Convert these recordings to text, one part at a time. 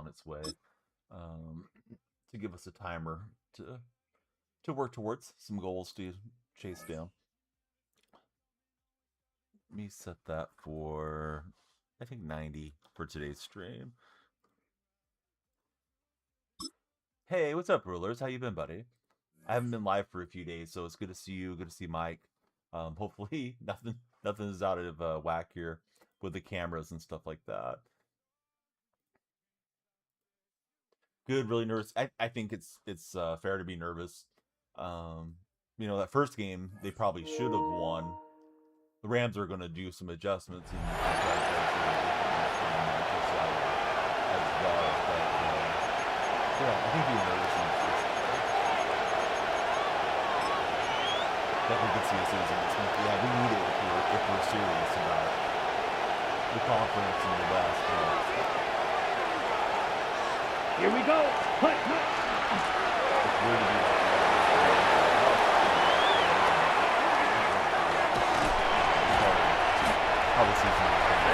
its way to give us a timer to work towards some goals to chase down. Let me set that for, I think, 90 for today's stream. Hey, what's up, Rulers? How you been, buddy? I haven't been live for a few days, so it's good to see you. Good to see Mike. Hopefully, nothing is out of whack here with the cameras and stuff like that. Good, really nervous. I think it's fair to be nervous. You know, that first game they probably should have won. The Rams are going to do some adjustments and try to as well. But yeah, I think being nervous is definitely could see us as an expense. Yeah, we need it if we're serious about the conference in the West. Here we go. Hut, hut. It's weird to be how the season is going.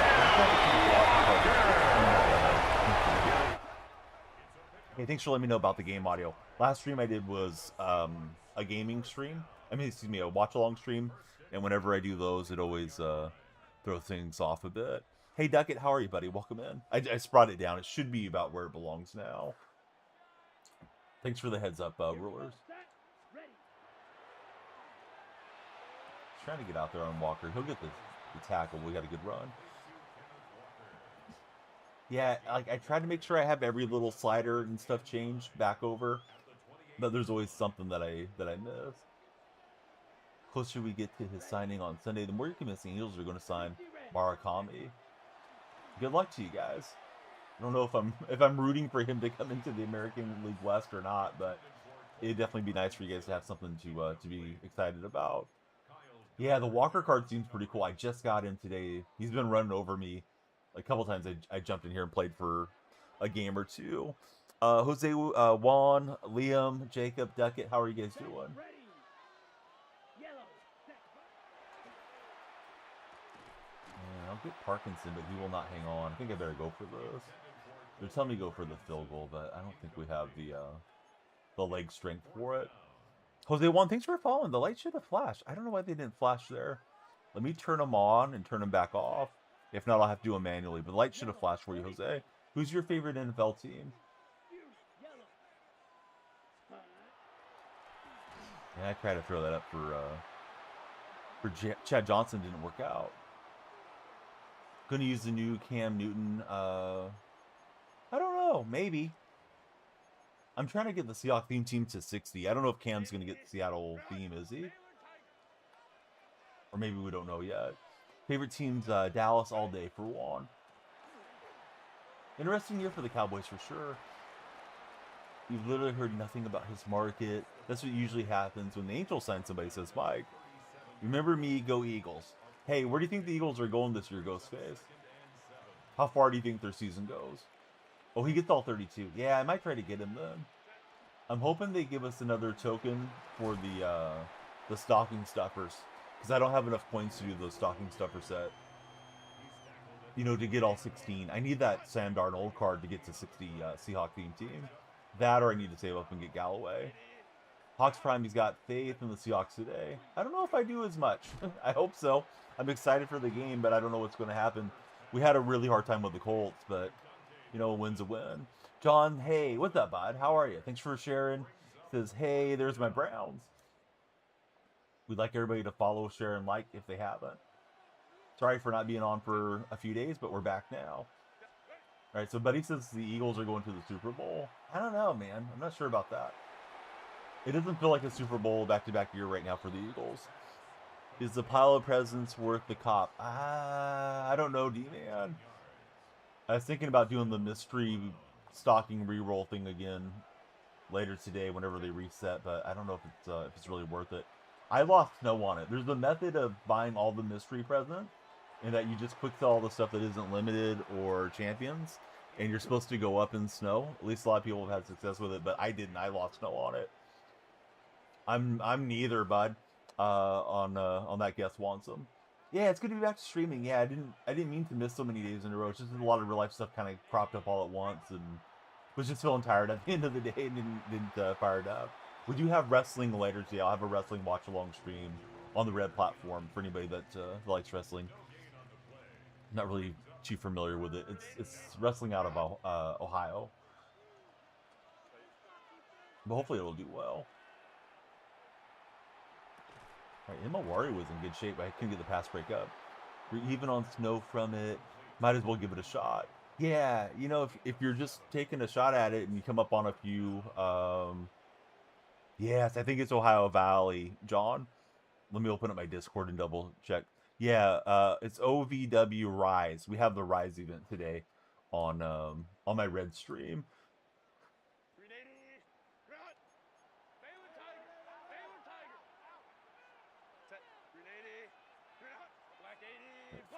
Hey, thanks for letting me know about the game audio. Last stream I did was a gaming stream. I mean, excuse me, a watch-along stream. And whenever I do those, it always throws things off a bit. Hey, Duckett, how are you, buddy? Welcome in. I just brought it down. It should be about where it belongs now. Thanks for the heads up, Rulers. Trying to get out there on Walker. He'll get the tackle. We got a good run. Yeah, like I tried to make sure I have every little slider and stuff changed back over, but there's always something that I miss. Closer we get to his signing on Sunday, the more you're convincing Eagles are going to sign Murakami. Good luck to you guys. I don't know if I'm rooting for him to come into the American League West or not, but it'd definitely be nice for you guys to have something to be excited about. Yeah, the Walker card seems pretty cool. I just got in today. He's been running over me a couple times. I jumped in here and played for a game or two. Jose, Juan, Liam, Jacob, Duckett, how are you guys doing? I'll get Parkinson, but he will not hang on. I think I better go for this. They're telling me to go for the field goal, but I don't think we have the leg strength for it. Jose Juan, thanks for following. The light should have flashed. I don't know why they didn't flash there. Let me turn them on and turn them back off. If not, I'll have to do them manually. But the light should have flashed for you, Jose. Who's your favorite NFL team? Yeah, I tried to throw that up for Chad Johnson. Didn't work out. Going to use the new Cam Newton. I don't know. Maybe. I'm trying to get the Seahawks theme team to 60. I don't know if Cam's going to get the Seattle theme, is he? Or maybe we don't know yet. Favorite teams, Dallas all day for Juan. Interesting year for the Cowboys for sure. You've literally heard nothing about his market. That's what usually happens when the Angels sign somebody, says Mike. Remember me, go Eagles. Hey, where do you think the Eagles are going this year, Ghostface? How far do you think their season goes? Oh, he gets all 32. Yeah, I might try to get him then. I'm hoping they give us another token for the stocking stuffers, because I don't have enough points to do the stocking stuffer set. You know, to get all 16. I need that Sam Darnold card to get to 60 Seahawk theme team. That, or I need to save up and get Galloway. Hawks Prime, he's got faith in the Seahawks today. I don't know if I do as much. I hope so. I'm excited for the game, but I don't know what's going to happen. We had a really hard time with the Colts, but, you know, a win's a win. John, hey, what's up, bud? How are you? Thanks for sharing. Says, hey, there's my Browns. We'd like everybody to follow, share, and like if they haven't. Sorry for not being on for a few days, but we're back now. All right, so Buddy says the Eagles are going to the Super Bowl. I don't know, man. I'm not sure about that. It doesn't feel like a Super Bowl back-to-back year right now for the Eagles. Is the pile of presents worth the cop? I don't know, D-Man. I was thinking about doing the mystery stocking re-roll thing again later today whenever they reset, but I don't know if it's really worth it. I lost snow on it. There's the method of buying all the mystery presents, and that you just quick sell all the stuff that isn't limited or champions, and you're supposed to go up in snow. At least a lot of people have had success with it, but I didn't. I lost snow on it. I'm neither, bud. On that guest wants them. Yeah, it's good to be back to streaming. Yeah, I didn't mean to miss so many days in a row. It's just a lot of real life stuff kind of cropped up all at once, and Was just feeling tired at the end of the day and didn't fire it up. We do have wrestling later today. I'll have a wrestling watch-along stream on the Red platform for anybody that likes wrestling. Not really too familiar with it. It's wrestling out of Ohio, but hopefully it'll do well. All right, Imawari was in good shape, but I couldn't get the pass break up. We're even on snow from it. Might as well give it a shot. Yeah, you know, if you're just taking a shot at it and you come up on a few, yes, I think it's Ohio Valley, John. Let me open up my Discord and double check. Yeah, it's OVW Rise. We have the Rise event today on my Red stream.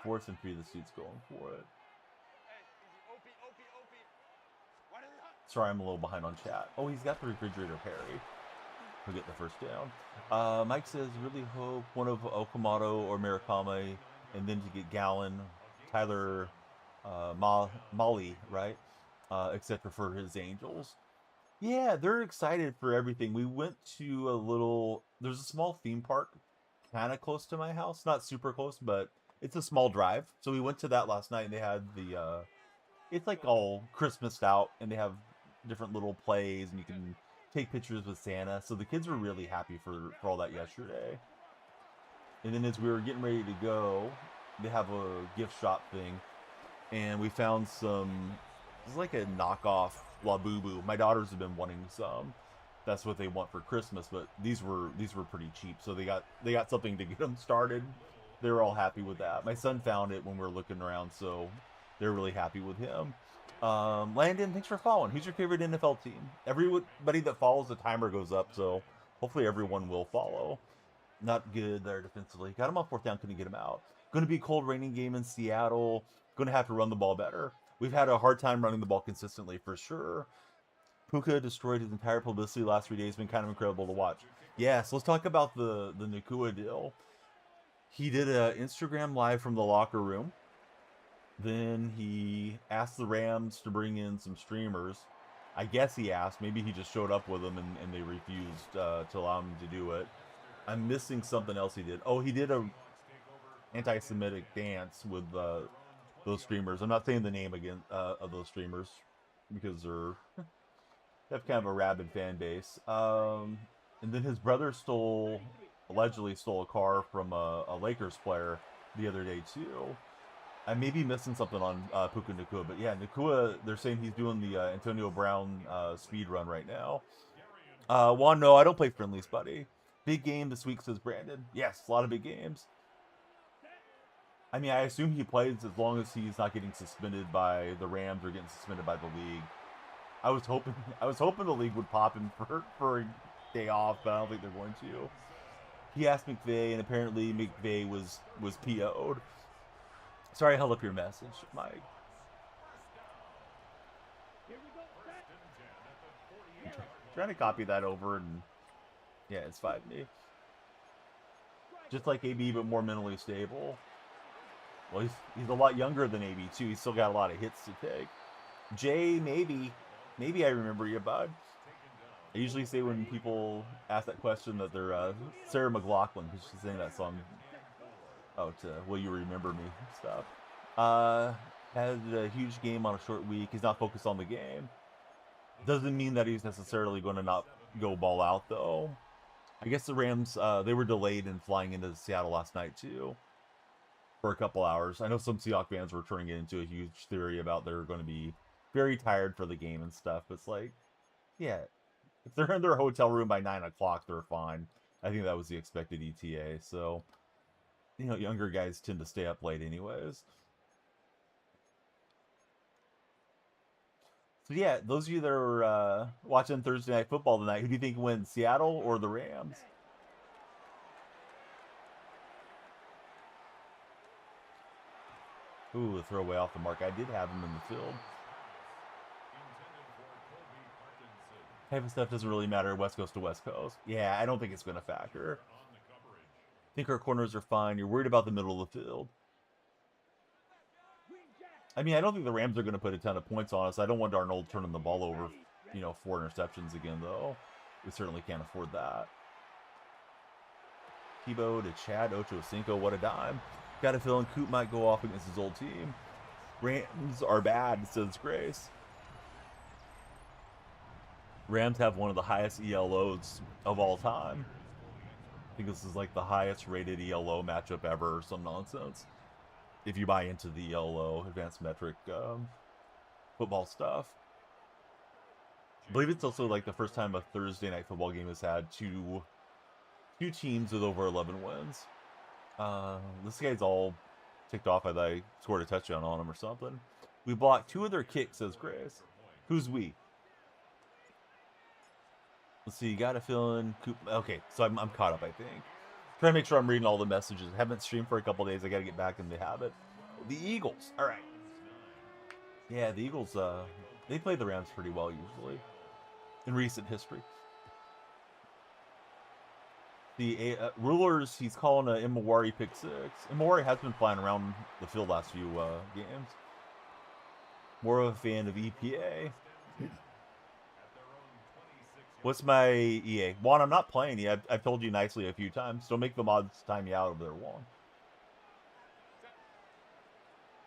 Fourth and 3, the suit's going for it. Sorry, I'm a little behind on chat. Oh, he's got the refrigerator parry. He'll get the first down. Mike says, really hope one of Okamoto or Murakami, and then to get Gallon, Tyler, Molly, right? Etc. for his Angels. Yeah, they're excited for everything. We went to there's a small theme park kind of close to my house. Not super close, but it's a small drive. So we went to that last night, and they had it's like all Christmased out, and they have different little plays, and you can take pictures with Santa. So the kids were really happy for all that yesterday. And then as we were getting ready to go, they have a gift shop thing, and we found it's like a knockoff Labubu. My daughters have been wanting some. That's what they want for Christmas, but these were pretty cheap, so they got something to get them started. They were all happy with that. My son found it when we were looking around, so they're really happy with him. Landon, thanks for following. Who's your favorite NFL team? Everybody that follows, the timer goes up, so hopefully everyone will follow. Not good there defensively. Got him on fourth down, couldn't get him out. Going to be a cold, raining game in Seattle. Going to have to run the ball better. We've had a hard time running the ball consistently for sure. Puka destroyed his entire publicity the last 3 days. Been kind of incredible to watch. Yeah, so let's talk about the Nakua deal. He did an Instagram live from the locker room. Then he asked the Rams to bring in some streamers. I guess he asked. Maybe he just showed up with them and they refused to allow him to do it. I'm missing something else he did. Oh, he did a anti-Semitic dance with those streamers. I'm not saying the name again of those streamers because they have kind of a rabid fan base. And then his brother allegedly stole a car from a Lakers player the other day too. I may be missing something on Puka Nakua, but yeah, Nakua, they're saying he's doing the Antonio Brown speed run right now. Juan, no, I don't play friendlies, buddy. Big game this week, says Brandon. Yes, a lot of big games. I mean, I assume he plays as long as he's not getting suspended by the Rams or getting suspended by the league. I was hoping the league would pop him for a day off, but I don't think they're going to. He asked McVay, and apparently McVay was PO'd. Sorry I held up your message, Mike. I'm trying to copy that over, and yeah, it's 5-me. Just like AB, but more mentally stable. Well, he's a lot younger than AB, too. He's still got a lot of hits to take. Jay, maybe I remember you, bud. I usually say when people ask that question that they're Sarah McLachlan, because she's singing that song. Oh, Will You Remember Me stuff. Had a huge game on a short week. He's not focused on the game. Doesn't mean that he's necessarily going to not go ball out, though. I guess the Rams, they were delayed in flying into Seattle last night, too, for a couple hours. I know some Seahawks fans were turning it into a huge theory about they're going to be very tired for the game and stuff. But it's like, yeah, if they're in their hotel room by 9 o'clock, they're fine. I think that was the expected ETA, so... You know, younger guys tend to stay up late anyways. So yeah, those of you that are watching Thursday Night Football tonight, who do you think wins, Seattle or the Rams? Ooh, a throwaway off the mark. I did have him in the field. Type of stuff doesn't really matter West Coast to West Coast. Yeah, I don't think it's going to factor. I think our corners are fine. You're worried about the middle of the field. I mean, I don't think the Rams are going to put a ton of points on us. I don't want Darnold turning the ball over, you know, 4 interceptions again, though. We certainly can't afford that. Tebow to Chad Ochocinco, what a dime. Got a feeling Coop might go off against his old team. Rams are bad, says Grace. Rams have one of the highest ELOs of all time. I think this is like the highest rated ELO matchup ever or some nonsense. If you buy into the ELO, advanced metric football stuff. I believe it's also like the first time a Thursday night football game has had two teams with over 11 wins. This guy's all ticked off. I scored a touchdown on him or something. We blocked 2 of their kicks, says Grace. Who's we? Let's see, you got a feeling. Okay, so I'm caught up, I think. Trying to make sure I'm reading all the messages. I haven't streamed for a couple days. I got to get back in the habit. The Eagles. All right. Yeah, the Eagles, they play the Rams pretty well usually in recent history. The Rulers, he's calling a Imawari pick 6. Imawari has been flying around the field last few games. More of a fan of EPA. What's my EA? Juan, I'm not playing you. I've told you nicely a few times. Don't make the mods time you out over there, Juan.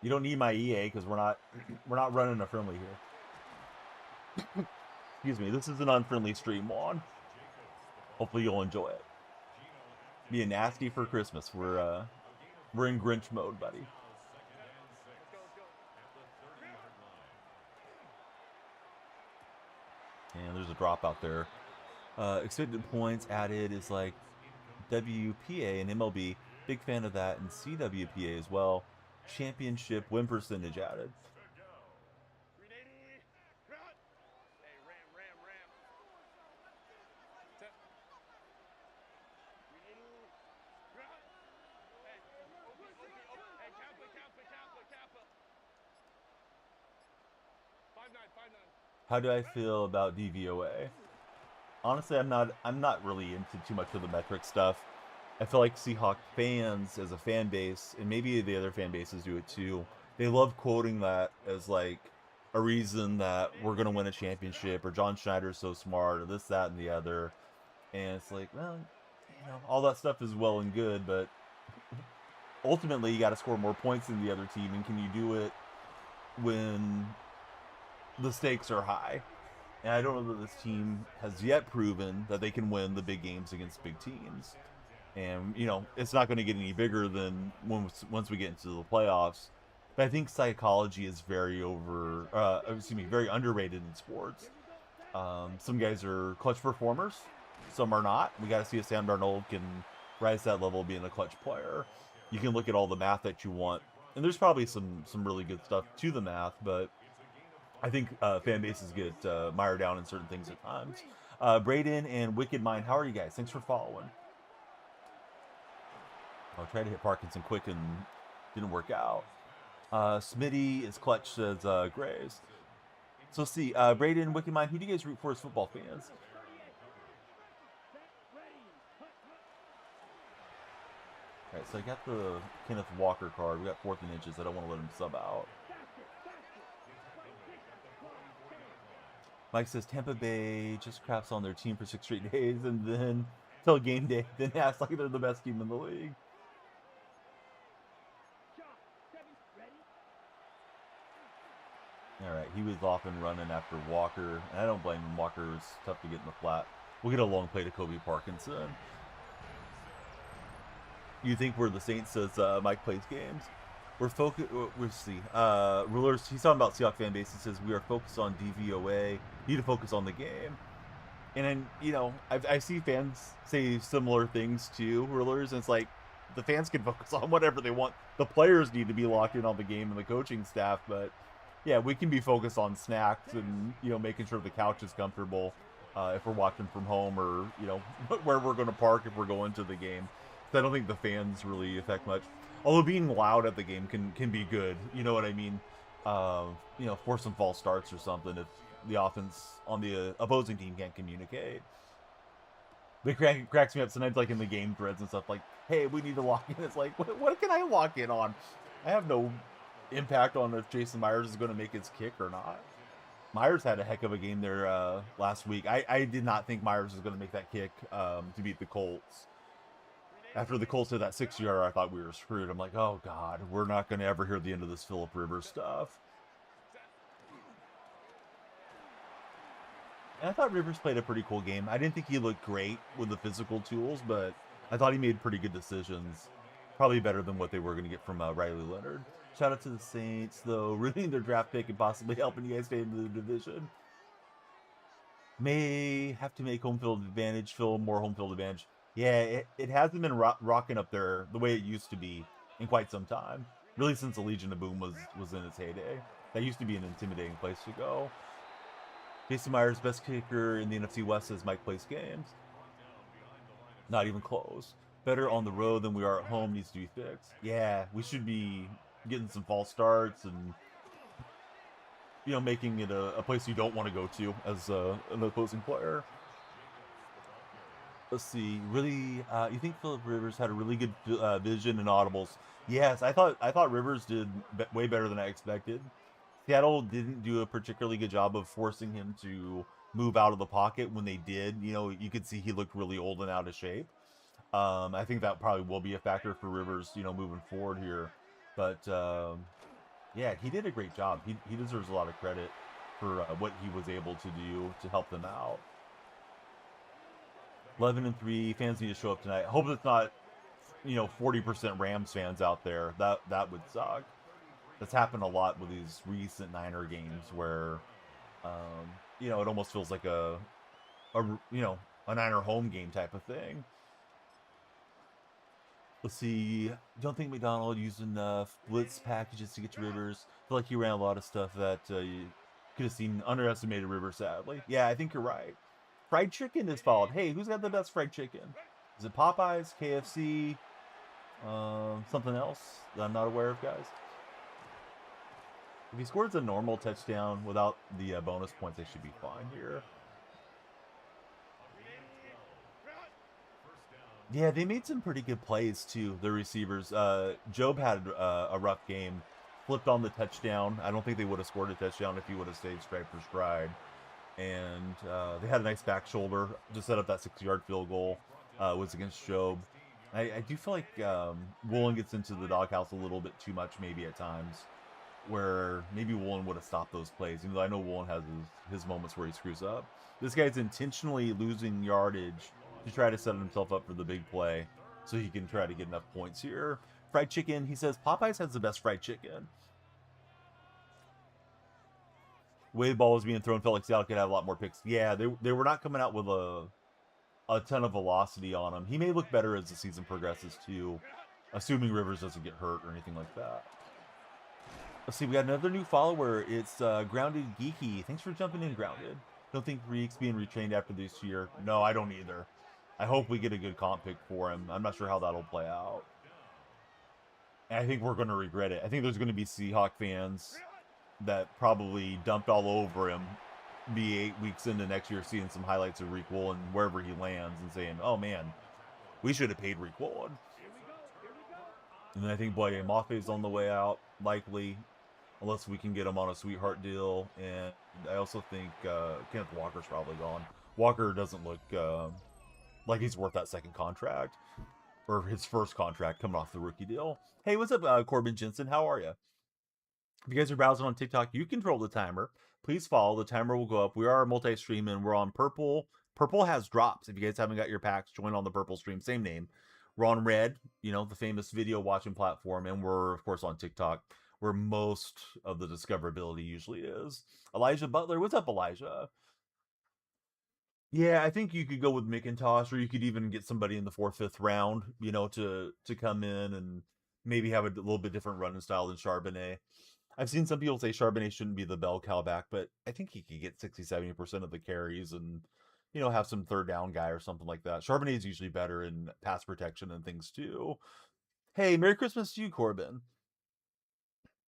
You don't need my EA because we're not running a friendly here. Excuse me. This is an unfriendly stream, Juan. Hopefully you'll enjoy it. Being nasty for Christmas. We're in Grinch mode, buddy. And there's a drop out there. Expected points added is like WPA and MLB. Big fan of that. And CWPA as well. Championship win percentage added. How do I feel about DVOA? Honestly, I'm not really into too much of the metric stuff. I feel like Seahawks fans as a fan base, and maybe the other fan bases do it too, they love quoting that as like a reason that we're going to win a championship, or John Schneider's so smart, or this, that, and the other. And it's like, well, you know, all that stuff is well and good, but ultimately you got to score more points than the other team, and can you do it when the stakes are high? And I don't know that this team has yet proven that they can win the big games against big teams. And, you know, it's not going to get any bigger than once we get into the playoffs. But I think psychology is very very underrated in sports. Some guys are clutch performers. Some are not. We got to see if Sam Darnold can rise to that level of being a clutch player. You can look at all the math that you want. And there's probably some really good stuff to the math, but I think fan bases get mired down in certain things at times. Braden and Wicked Mind, how are you guys? Thanks for following. I'll try to hit Parkinson quick and didn't work out. Smitty is clutch, says Graves. So see, Braden, Wicked Mind, who do you guys root for as football fans? All right, so I got the Kenneth Walker card. We got 4th and inches. I don't want to let him sub out. Mike says Tampa Bay just craps on their team for 6 straight days and then till game day, then acts like they're the best team in the league. All right, he was off and running after Walker, and I don't blame him. Walker's tough to get in the flat. We'll get a long play to Kobe Parkinson. You think we're the Saints, says Mike plays games. We're focused. We'll see. Rulers. He's talking about Seahawks fan base. He says we are focused on DVOA. Need to focus on the game. And then, you know, I see fans say similar things to Rulers, and it's like the fans can focus on whatever they want. The players need to be locked in on the game and the coaching staff. But yeah, we can be focused on snacks and, you know, making sure the couch is comfortable if we're watching from home, or, you know, where we're going to park if we're going to the game. So I don't think the fans really affect much. Although being loud at the game can be good, you know what I mean? You know, force some false starts or something if the offense on the opposing team can't communicate. It cracks me up sometimes, like in the game threads and stuff, like, hey, we need to lock in. It's like, what can I lock in on? I have no impact on if Jason Myers is going to make his kick or not. Myers had a heck of a game there last week. I did not think Myers was going to make that kick to beat the Colts. After the Colts did that 6-yarder, I thought we were screwed. I'm like, oh God, we're not going to ever hear the end of this Phillip Rivers stuff. And I thought Rivers played a pretty cool game. I didn't think he looked great with the physical tools, but I thought he made pretty good decisions. Probably better than what they were going to get from Riley Leonard. Shout out to the Saints, though, ruining their draft pick and possibly helping you guys stay in the division. May have to make home field advantage, Phil, more home field advantage. Yeah, it hasn't been rocking up there the way it used to be in quite some time. Really, since the Legion of Boom was in its heyday. That used to be an intimidating place to go. Jason Myers, best kicker in the NFC West, says Mike plays games. Not even close. Better on the road than we are at home, needs to be fixed. Yeah, we should be getting some false starts and, you know, making it a place you don't want to go to as an opposing player. Let's see. Really, you think Phillip Rivers had a really good vision and audibles? Yes, I thought Rivers did way better than I expected. Seattle didn't do a particularly good job of forcing him to move out of the pocket. When they did, you know, you could see he looked really old and out of shape. I think that probably will be a factor for Rivers, you know, moving forward here. But yeah, he did a great job. He deserves a lot of credit for what he was able to do to help them out. 11-3, fans need to show up tonight. Hope it's not, you know, 40% Rams fans out there. That would suck. That's happened a lot with these recent Niner games where, you know, it almost feels like a you know, a Niner home game type of thing. Let's see. Don't think McDonald used enough blitz packages to get to Rivers. I feel like he ran a lot of stuff that you could have seen. Underestimated Rivers, sadly. Yeah, I think you're right. Fried chicken is followed. Hey, who's got the best fried chicken? Is it Popeyes, KFC, something else that I'm not aware of, guys? If he scores a normal touchdown without the bonus points, they should be fine here. Yeah, they made some pretty good plays too. The receivers. Job had a rough game. Flipped on the touchdown. I don't think they would have scored a touchdown if he would have stayed stride for stride. And they had a nice back shoulder to set up that 6-yard field goal. Was against Job. I do feel like Woolen gets into the doghouse a little bit too much maybe at times, where maybe Woolen would have stopped those plays. Even though I know Woolen has his moments where he screws up. This guy's intentionally losing yardage to try to set himself up for the big play so he can try to get enough points here. Fried chicken, he says Popeyes has the best fried chicken. The way the ball was being thrown, felt like Seattle could have a lot more picks. Yeah, they were not coming out with a ton of velocity on him. He may look better as the season progresses too, assuming Rivers doesn't get hurt or anything like that. Let's see, we got another new follower. It's Grounded Geeky. Thanks for jumping in, Grounded. Don't think Reek's being retrained after this year. No, I don't either. I hope we get a good comp pick for him. I'm not sure how that'll play out. And I think we're going to regret it. I think there's going to be Seahawk fans that probably dumped all over him, be 8 weeks into next year seeing some highlights of Reek Woolen wherever he lands and saying, oh man, we should have paid Reek Woolen. And then I think Boye Maffe's on the way out, likely, unless we can get him on a sweetheart deal. And I also think Kenneth Walker's probably gone. Walker doesn't look like he's worth that second contract, or his first contract coming off the rookie deal. Hey, what's up, Corbin Jensen? How are you? If you guys are browsing on TikTok, you control the timer. Please follow. The timer will go up. We are multi-streaming. We're on Purple. Purple has drops. If you guys haven't got your packs, join on the Purple stream. Same name. We're on Red, you know, the famous video watching platform. And we're, of course, on TikTok, where most of the discoverability usually is. Elijah Butler. What's up, Elijah? Yeah, I think you could go with McIntosh, or you could even get somebody in the 4th, 5th round, you know, to come in and maybe have a little bit different running style than Charbonnet. I've seen some people say Charbonnet shouldn't be the bell cow back, but I think he could get 60-70% of the carries and, you know, have some third down guy or something like that. Charbonnet is usually better in pass protection and things too. Hey, Merry Christmas to you, Corbin.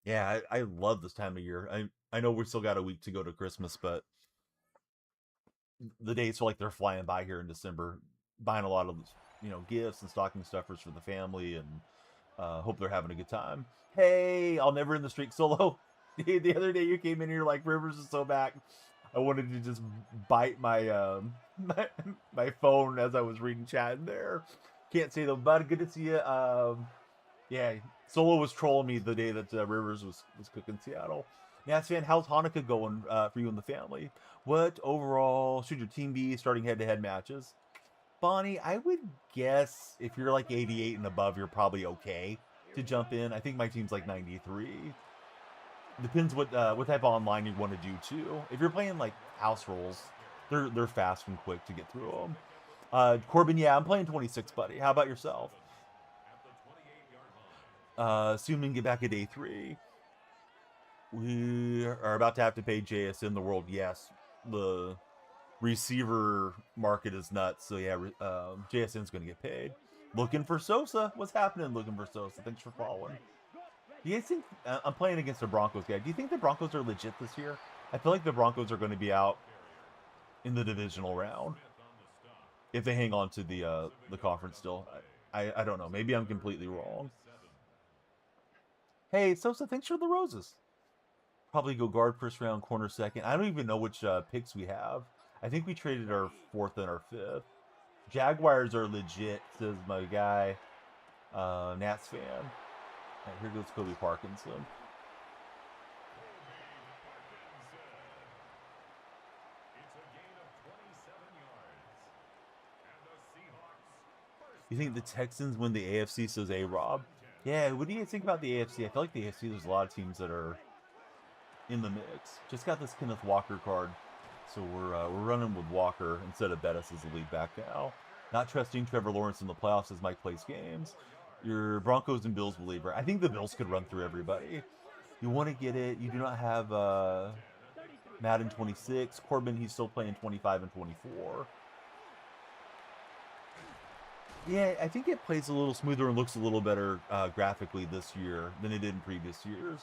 Yeah, I love this time of year. I know we still got a week to go to Christmas, but the days feel like they're flying by here in December. Buying a lot of, you know, gifts and stocking stuffers for the family, and Hope they're having a good time. Hey, I'll never end the streak solo. The other day you came in here like Rivers is so back. I wanted to just bite my my phone as I was reading chat in there. Can't say though, bud. Good to see you. Yeah, Solo was trolling me the day that Rivers was cooking Seattle. Nats fan, how's Hanukkah going for you and the family? What overall should your team be starting head-to-head matches? Bonnie, I would guess if you're like 88 and above, you're probably okay to jump in. I think my team's like 93. Depends what type of online you want to do too. If you're playing like house rolls, they're fast and quick to get through them. Corbin, yeah, I'm playing 26, buddy. How about yourself? Assuming get back at day 3. We are about to have to pay JSN the world. Yes, the receiver market is nuts. So yeah, JSN's going to get paid. Looking for Sosa. What's happening? Looking for Sosa. Thanks for following. Do you guys think I'm playing against the Broncos guy? Do you think the Broncos are legit this year? I feel like the Broncos are going to be out in the divisional round if they hang on to the conference still. I don't know. Maybe I'm completely wrong. Hey, Sosa, thanks for the roses. Probably go guard first round, corner second. I don't even know which picks we have. I think we traded our 4th and our 5th. Jaguars are legit, says my guy, Nats fan. Right, here goes Kobe Parkinson. You think the Texans win the AFC, says A-Rob? Yeah, what do you think about the AFC? I feel like the AFC, there's a lot of teams that are in the mix. Just got this Kenneth Walker card, so we're running with Walker instead of Bettis as the lead back now. Not trusting Trevor Lawrence in the playoffs as Mike plays games. Your Broncos and Bills believer. I think the Bills could run through everybody. You want to get it. You do not have Madden 26. Corbin, he's still playing 25 and 24. Yeah, I think it plays a little smoother and looks a little better graphically this year than it did in previous years.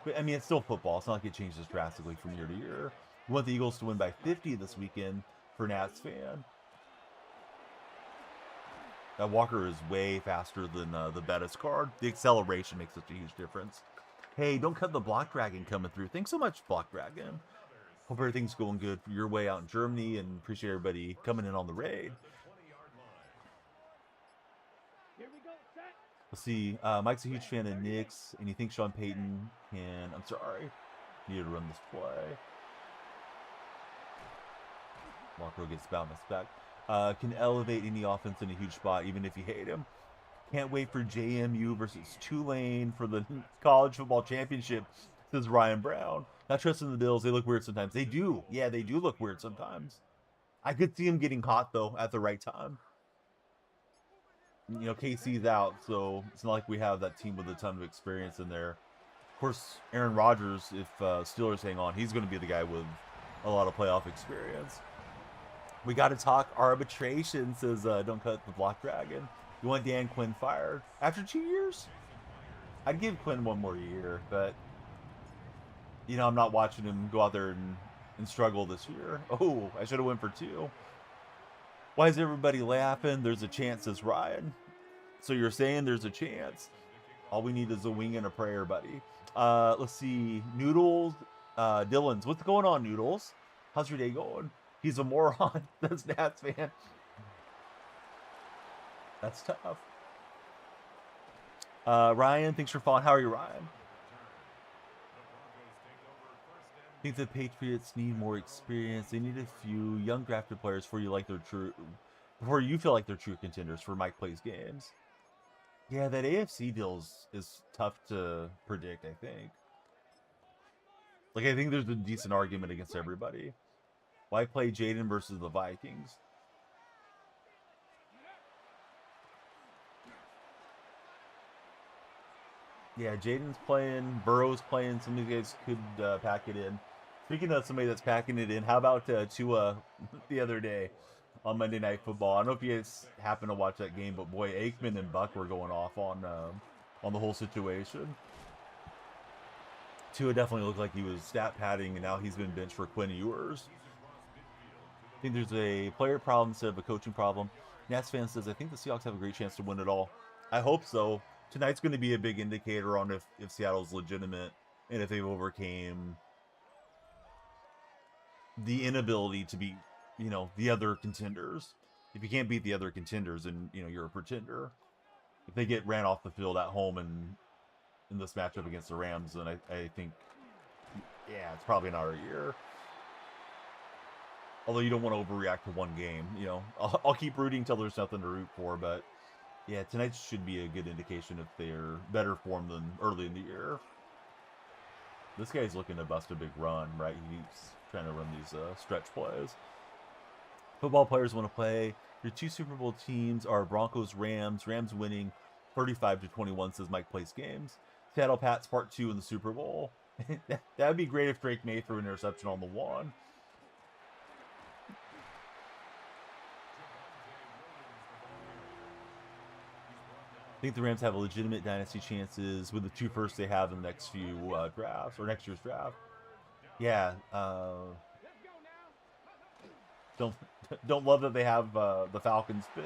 But, I mean, it's still football. It's not like it changes drastically from year to year. You want the Eagles to win by 50 this weekend for Nats fan. That Walker is way faster than the Bettis card. The acceleration makes such a huge difference. Hey, don't cut the Block Dragon coming through. Thanks so much, Block Dragon. Hope everything's going good for your way out in Germany, and appreciate everybody coming in on the raid. Let's see. Mike's a huge fan of Knicks, and you think Sean Payton can... I'm sorry. Needed to run this play. Walker gets bounced back. Can elevate any offense in a huge spot, even if you hate him. Can't wait for JMU versus Tulane for the college football championship, says Ryan Brown. Not trusting the Bills. They look weird sometimes. They do. Yeah, they do look weird sometimes. I could see him getting caught, though, at the right time. You know, KC's out, so it's not like we have that team with a ton of experience in there. Of course, Aaron Rodgers, if Steelers hang on, he's going to be the guy with a lot of playoff experience. We got to talk arbitration, says don't cut the Block Dragon. You want Dan Quinn fired after 2 years? I'd give Quinn one more year, but you know, I'm not watching him go out there and struggle this year. Oh, I should have went for 2. Why is everybody laughing? There's a chance, says Ryan. So you're saying there's a chance? All we need is a wing and a prayer, buddy. Let's see. Noodles. Dylan's. What's going on, Noodles? How's your day going? He's a moron. That's Nats fan. That's tough. Ryan, thanks for following. How are you, Ryan? I think the Patriots need more experience. They need a few young drafted players before you feel like they're true contenders for Mike Plays games. Yeah, that AFC deal is tough to predict, I think. Like, I think there's a decent argument against everybody. Why play Jaden versus the Vikings? Yeah, Jaden's playing, Burrow's playing. Some of these guys could pack it in. Speaking of somebody that's packing it in, how about Tua the other day on Monday Night Football? I don't know if you guys happened to watch that game, but boy, Aikman and Buck were going off on the whole situation. Tua definitely looked like he was stat padding, and now he's been benched for Quinn Ewers. I think there's a player problem instead of a coaching problem. Nats fan says, I think the Seahawks have a great chance to win it all. I hope so. tonight's going to be a big indicator on if Seattle's legitimate and if they've overcame the inability to beat, you know, the other contenders. If you can't beat the other contenders, then, you know, you're a pretender. If they get ran off the field at home and in this matchup against the Rams, then I think, yeah, it's probably not our year. Although you don't want to overreact to one game, you know. I'll keep rooting till there's nothing to root for, but yeah, tonight should be a good indication if they're better form than early in the year. This guy's looking to bust a big run, right? He's trying to run these stretch plays. Football players want to play. Your two Super Bowl teams are Broncos, Rams. Rams winning 35-21, says Mike Place Games. Seattle Pats Part 2 in the Super Bowl. That would be great if Drake May threw an interception on the one. I think the Rams have a legitimate dynasty chances with the 2 firsts they have in the next few drafts, or next year's draft. Yeah. Don't love that they have the Falcons pick.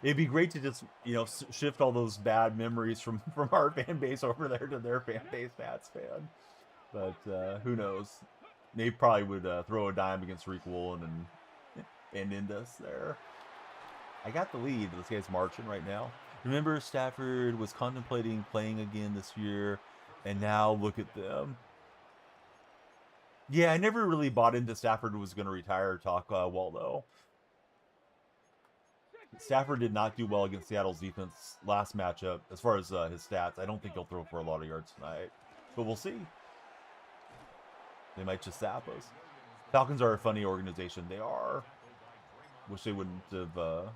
It'd be great to just, you know, shift all those bad memories from our fan base over there to their fan base, Pats fan. But who knows? They probably would throw a dime against Rick Woolen and end us there. I got the lead. This guy's marching right now. Remember, Stafford was contemplating playing again this year, and now look at them. Yeah, I never really bought into Stafford was going to retire talk, Waldo. Stafford did not do well against Seattle's defense last matchup. As far as his stats, I don't think he'll throw for a lot of yards tonight. But we'll see. They might just sap us. Falcons are a funny organization. They are. Wish they wouldn't have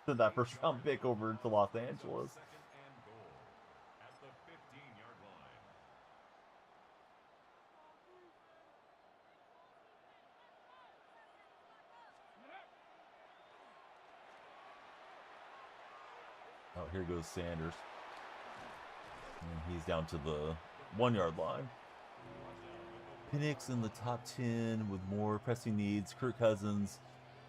sent that first round pick over to Los Angeles. Oh, here goes Sanders. And he's down to the 1 yard line. Penix in the top 10 with more pressing needs. Kirk Cousins,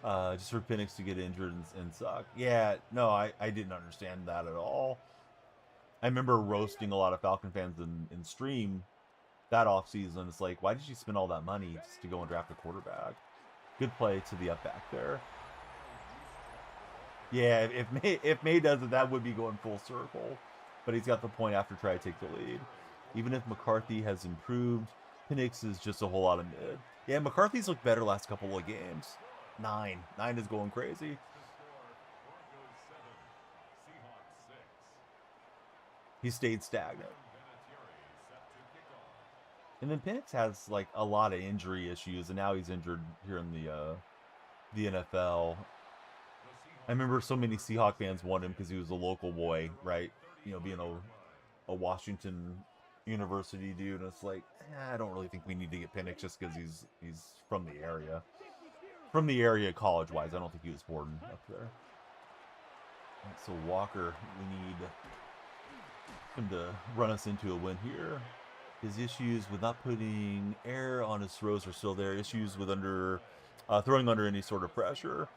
just for Penix to get injured and suck. Yeah, no, I didn't understand that at all. I remember roasting a lot of Falcon fans in stream that offseason. It's like, why did you spend all that money just to go and draft a quarterback? Good play to the up back there. Yeah, if May does it, that would be going full circle. But he's got the point after trying to take the lead. Even if McCarthy has improved, Penix is just a whole lot of mid. Yeah, McCarthy's looked better last couple of games. 9 is going crazy. He stayed stagnant. And then Penix has like a lot of injury issues, and now he's injured here in the NFL. I remember so many Seahawks fans wanted him because he was a local boy, right? You know, being a Washington University dude. And it's like, I don't really think we need to get Penix just because he's from the area. From the area college-wise. I don't think he was born up there. So Walker, we need him to run us into a win here. His issues with not putting air on his throws are still there. Issues with throwing under any sort of pressure.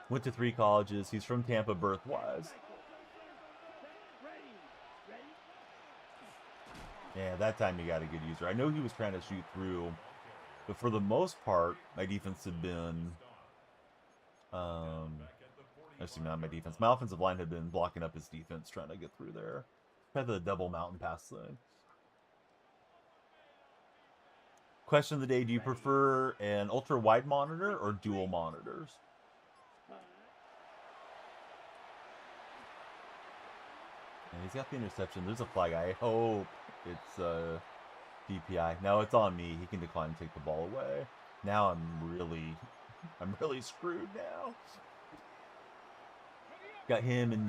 Went to 3 colleges. He's from Tampa birth-wise. Yeah, that time he got a good user. I know he was trying to shoot through, but for the most part, my defense had been... actually, not my defense. My offensive line had been blocking up his defense, trying to get through there. Had the double mountain pass thing. Question of the day, do you prefer an ultra-wide monitor or dual monitors? And he's got the interception. There's a flag. I hope it's DPI. No, it's on me. He can decline and take the ball away. Now I'm really screwed now. Got him and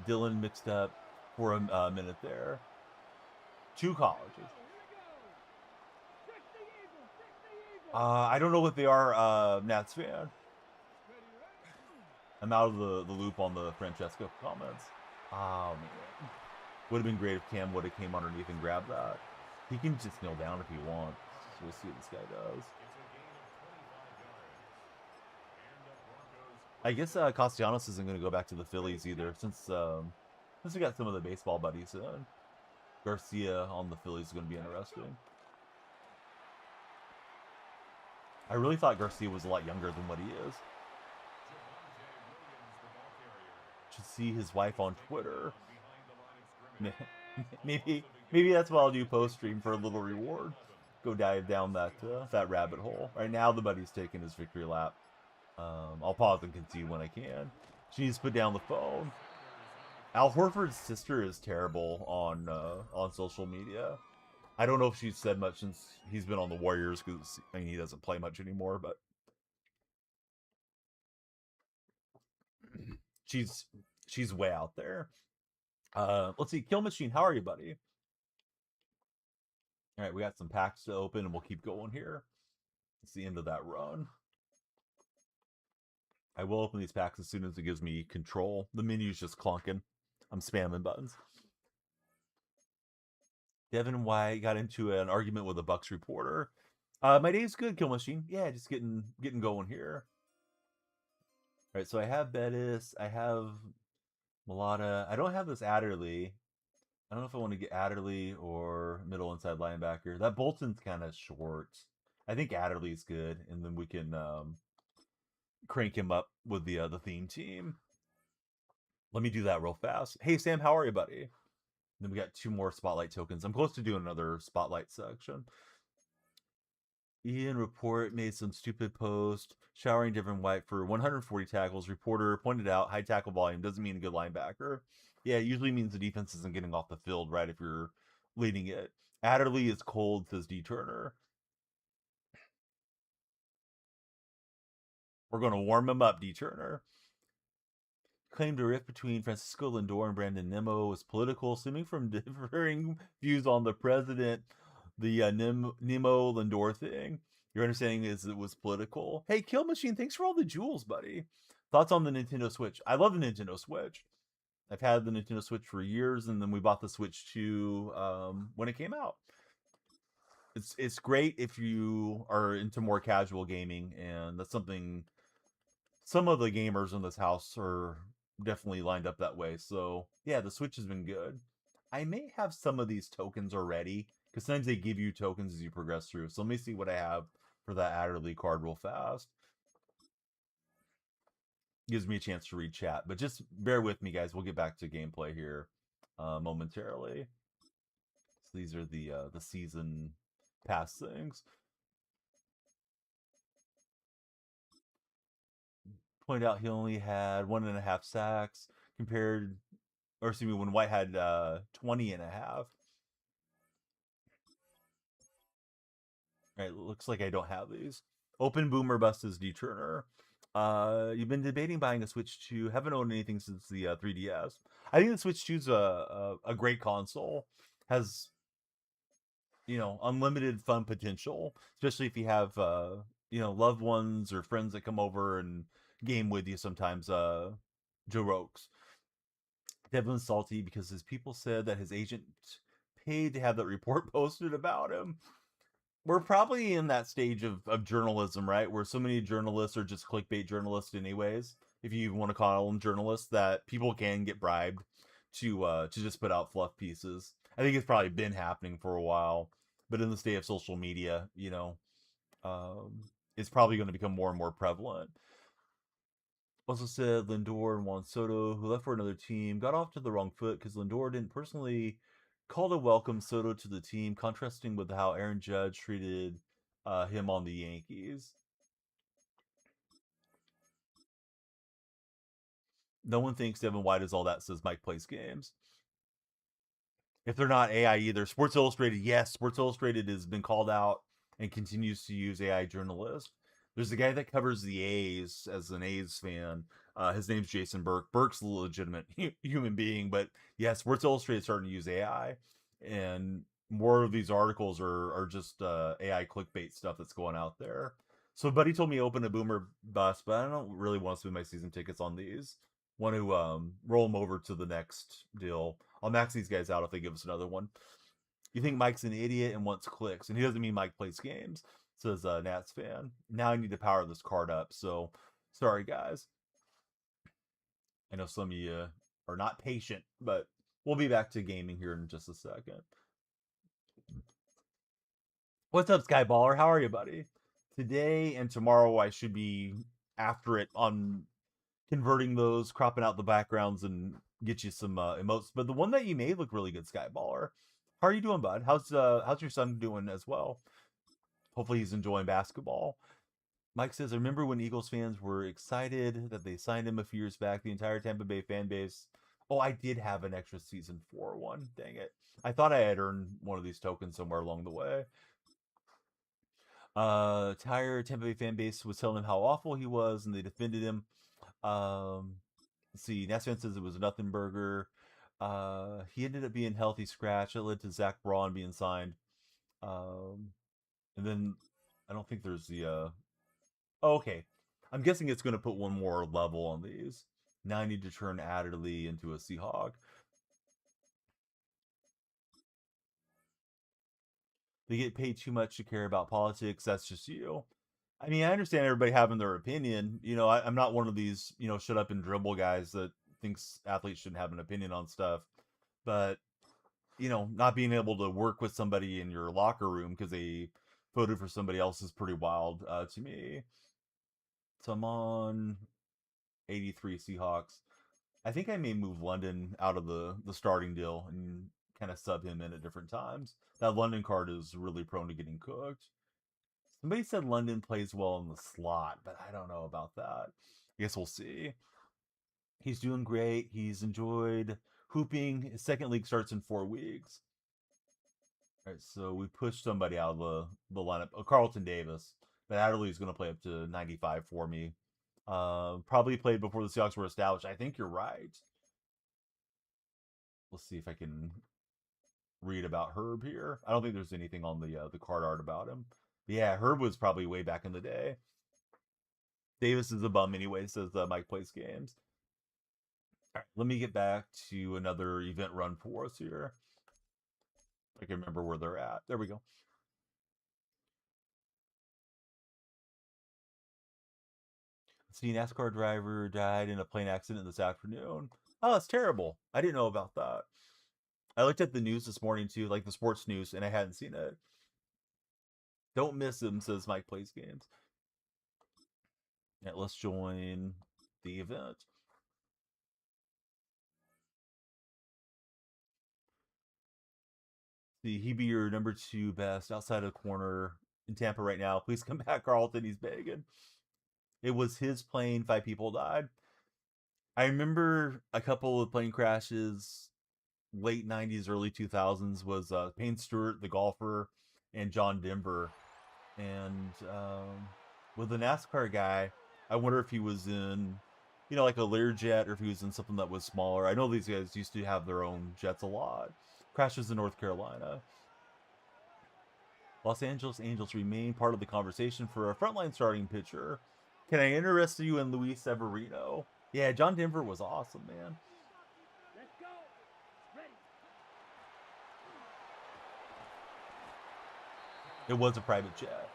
Dylan mixed up for a minute there. 2 colleges. I don't know what they are, Nats fan. I'm out of the loop on the Francesco comments. Oh, man. Would have been great if Cam would have came underneath and grabbed that. He can just kneel down if he wants. So we'll see what this guy does. I guess Castellanos isn't going to go back to the Phillies either, since we got some of the baseball buddies. Garcia on the Phillies is going to be interesting. I really thought Garcia was a lot younger than what he is. Should see his wife on Twitter. Maybe that's what I'll do post stream for a little reward. Go dive down that rabbit hole. Right now, the buddy's taking his victory lap. I'll pause and concede when I can. She needs to put down the phone. Al Horford's sister is terrible on social media. I don't know if she's said much since he's been on the Warriors, because I mean, he doesn't play much anymore, but she's way out there. Let's see, Kill Machine, how are you, buddy? All right, we got some packs to open, and we'll keep going here. It's the end of that run. I will open these packs as soon as it gives me control. The menu's just clunking. I'm spamming buttons. Devin White got into an argument with a Bucks reporter. My day's good, Kill Machine. Yeah, just getting going here. All right, so I have Bettis. I have Mulata. I don't have this Adderley. I don't know if I want to get Adderley or middle inside linebacker. That Bolton's kind of short. I think Adderley's good, and then we can crank him up with the theme team. Let me do that real fast. Hey, Sam, how are you, buddy? Then we got 2 more spotlight tokens. I'm close to doing another spotlight section. Ian Report made some stupid post showering Devin White for 140 tackles. Reporter pointed out high tackle volume doesn't mean a good linebacker. Yeah, it usually means the defense isn't getting off the field, right, if you're leading it. Adderley is cold, says D. Turner. We're going to warm him up, D. Turner. Claimed a rift between Francisco Lindor and Brandon Nimmo was political, stemming from differing views on the president. The Nimmo Lindor thing. Your understanding is it was political. Hey, Kill Machine, thanks for all the jewels, buddy. Thoughts on the Nintendo Switch? I love the Nintendo Switch. I've had the Nintendo Switch for years, and then we bought the Switch 2 when it came out. It's great if you are into more casual gaming, and that's something some of the gamers in this house are definitely lined up that way. So yeah, the Switch has been good. I may have some of these tokens already, because sometimes they give you tokens as you progress through. So let me see what I have for that Adderley card real fast. Gives me a chance to read chat, but just bear with me, guys. We'll get back to gameplay here momentarily. So these are the season pass things. Point out he only had 1.5 sacks compared, or excuse me, when White had 20.5. All right, looks like I don't have these. Open Boomer Bust is D. Turner. You've been debating buying a Switch 2. Haven't owned anything since the 3DS. I think the Switch 2 is a great console. Has, unlimited fun potential, especially if you have loved ones or friends that come over and game with you sometimes. Joe Rokes. Devlin's salty because his people said that his agent paid to have that report posted about him. We're probably in that stage of journalism, right? Where so many journalists are just clickbait journalists anyways, if you want to call them journalists, that people can get bribed to just put out fluff pieces. I think it's probably been happening for a while, but in the state of social media, it's probably going to become more and more prevalent. Also said Lindor and Juan Soto, who left for another team, got off to the wrong foot because Lindor didn't personally call to welcome Soto to the team, contrasting with how Aaron Judge treated him on the Yankees. No one thinks Devin White is all that, says Mike Plays Games. If they're not AI either. Sports Illustrated, yes, Sports Illustrated has been called out and continues to use AI journalists. There's a guy that covers the A's as an A's fan. His name's Jason Burke. Burke's a legitimate human being, but yeah, Sports Illustrated is starting to use AI, and more of these articles are just AI clickbait stuff that's going out there. So, buddy told me open a Boomer Bust, but I don't really want to spend my season tickets on these. Want to roll them over to the next deal. I'll max these guys out if they give us another one. You think Mike's an idiot and wants clicks, and he doesn't mean Mike plays games, says Nats fan. Now I need to power this card up, so sorry guys. I know some of you are not patient, but we'll be back to gaming here in just a second. What's up, Skyballer? How are you, buddy? Today and tomorrow, I should be after it on converting those, cropping out the backgrounds, and get you some emotes. But the one that you made looked really good, Skyballer. How are you doing, bud? How's your son doing as well? Hopefully, he's enjoying basketball. Mike says, I remember when Eagles fans were excited that they signed him a few years back. The entire Tampa Bay fan base. Oh, I did have an extra season 4 one. Dang it. I thought I had earned one of these tokens somewhere along the way. Entire Tampa Bay fan base was telling him how awful he was, and they defended him. Let's see. Nats fan says it was a nothing burger. He ended up being healthy scratch. It led to Zach Braun being signed. And then I don't think there's the oh, okay. I'm guessing it's going to put one more level on these. Now I need to turn Adderley into a Seahawk. They get paid too much to care about politics. That's just you. I mean, I understand everybody having their opinion. You know, I'm not one of these, shut up and dribble guys that thinks athletes shouldn't have an opinion on stuff. But, not being able to work with somebody in your locker room because they voted for somebody else is pretty wild to me. So I'm on 83 Seahawks. I think I may move London out of the starting deal and kind of sub him in at different times. That London card is really prone to getting cooked. Somebody said London plays well in the slot, but I don't know about that. I guess we'll see. He's doing great. He's enjoyed hooping. His second league starts in 4 weeks. All right, so we pushed somebody out of the lineup. Carlton Davis. But Adderley's going to play up to 95 for me. Probably played before the Seahawks were established. I think you're right. Let's see if I can read about Herb here. I don't think there's anything on the card art about him. But yeah, Herb was probably way back in the day. Davis is a bum anyway, says Mike plays games. All right, let me get back to another event run for us here. I can remember where they're at. There we go. See, NASCAR driver died in a plane accident this afternoon. Oh, that's terrible. I didn't know about that. I looked at the news this morning too, like the sports news, and I hadn't seen it. Don't miss him, says Mike plays games. Yeah, let's join the event. See, he be your number 2 best outside of the corner in Tampa right now. Please come back, Carlton. He's begging. It was his plane. 5 people died. I remember a couple of plane crashes, late 90s, early 2000s, was Payne Stewart, the golfer, and John Denver. And with the NASCAR guy, I wonder if he was in, like a Learjet, or if he was in something that was smaller. I know these guys used to have their own jets a lot. Crashes in North Carolina. Los Angeles Angels remain part of the conversation for a frontline starting pitcher. Can I interest you in Luis Severino? Yeah, John Denver was awesome, man. Let's go. Ready. It was a private jet.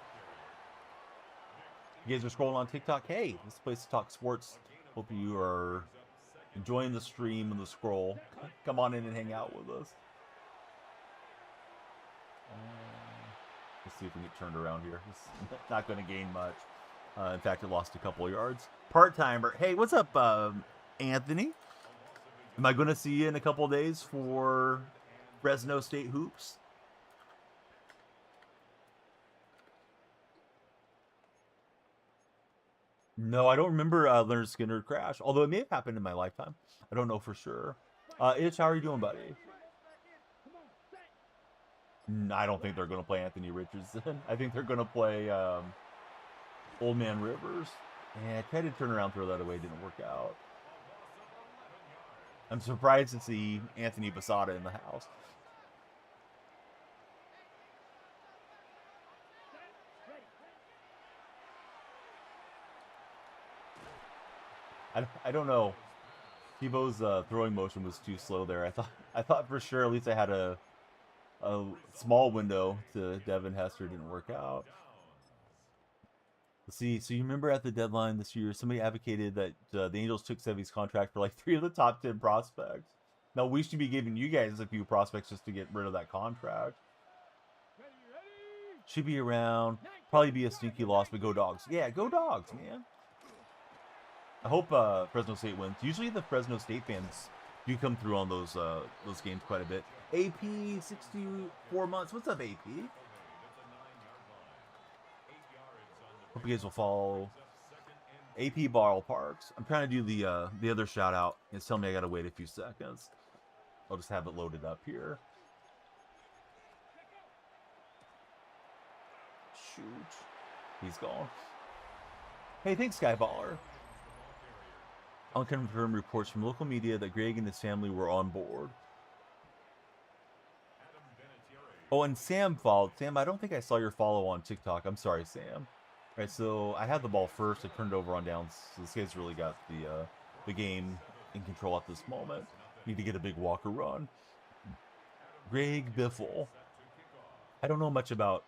You guys are scrolling on TikTok. Hey, this is a place to talk sports. Hope you are enjoying the stream and the scroll. Come on in and hang out with us. Let's see if we get turned around here. It's not going to gain much. In fact, it lost a couple of yards. Part-timer. Hey, what's up, Anthony? Am I going to see you in a couple of days for Fresno State Hoops? No, I don't remember Leonard Skinner crash, although it may have happened in my lifetime. I don't know for sure. Itch, how are you doing, buddy? I don't think they're going to play Anthony Richardson. I think they're going to play Old Man Rivers. And I tried to turn around, throw that away. Didn't work out. I'm surprised to see Anthony Basada in the house. I don't know. Tebow's throwing motion was too slow there. I thought for sure at least I had a small window to Devin Hester. Didn't work out. See, so you remember at the deadline this year, somebody advocated that the Angels took Sevy's contract for like 3 of the top 10 prospects. Now we should be giving you guys a few prospects just to get rid of that contract. Ready, ready. Should be around. Probably be a sneaky loss, but go Dogs. Yeah, go Dogs, man. I hope Fresno State wins. Usually the Fresno State fans do come through on those games quite a bit. AP 64 months. What's up, AP? Hope you guys will follow AP Ball Parks. I'm trying to do the other shout out. It's telling me I gotta wait a few seconds. I'll just have it loaded up here. Shoot. He's gone. Hey, thanks, Skyballer. Unconfirmed reports from local media that Greg and his family were on board. Oh, and Sam followed. Sam, I don't think I saw your follow on TikTok. I'm sorry, Sam. All right, so I had the ball first. I turned it over on downs. So this guy's really got the game in control at this moment. Need to get a big Walker run. Greg Biffle. I don't know much about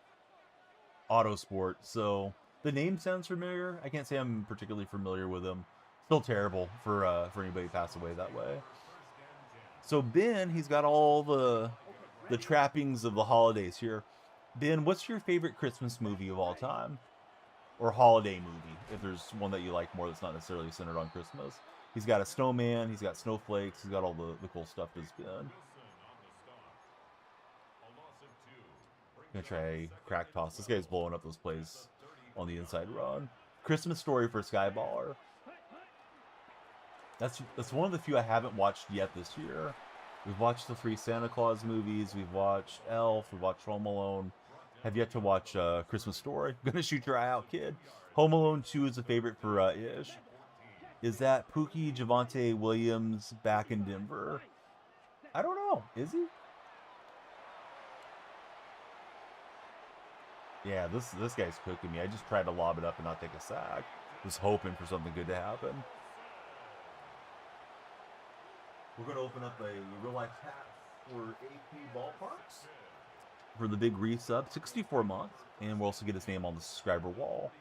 Autosport, so the name sounds familiar. I can't say I'm particularly familiar with him. Still terrible for anybody to pass away that way. So Ben, he's got all the trappings of the holidays here. Ben, what's your favorite Christmas movie of all time? Or holiday movie, if there's one that you like more that's not necessarily centered on Christmas. He's got a snowman, he's got snowflakes, he's got all the cool stuff that's Ben. Gonna try crack toss. This guy's blowing up those plays on the inside run. Christmas Story for Skyballer. That's one of the few I haven't watched yet this year. We've watched the 3 Santa Claus movies. We've watched Elf. We've watched Home Alone. Have yet to watch Christmas Story. Gonna shoot your eye out, kid. Home Alone 2 is a favorite for Ish. Is that Pookie Javante Williams back in Denver? I don't know. Is he? Yeah, this guy's cooking me. I just tried to lob it up and not take a sack. Was hoping for something good to happen. We're going to open up a real-life pack for AP Ballparks for the big resub, 64 months, and we'll also get his name on the subscriber wall.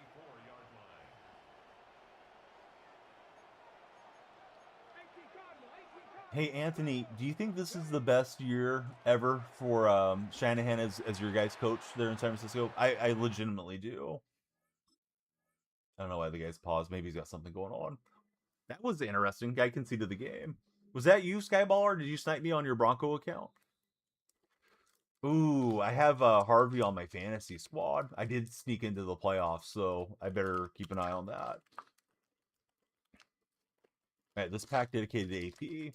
Hey, Anthony, do you think this is the best year ever for Shanahan as your guys' coach there in San Francisco? I legitimately do. I don't know why the guy's paused. Maybe he's got something going on. That was interesting. Guy conceded the game. Was that you, Skyballer? Did you snipe me on your Bronco account? Ooh, I have Harvey on my fantasy squad. I did sneak into the playoffs, so I better keep an eye on that. All right, this pack dedicated to AP.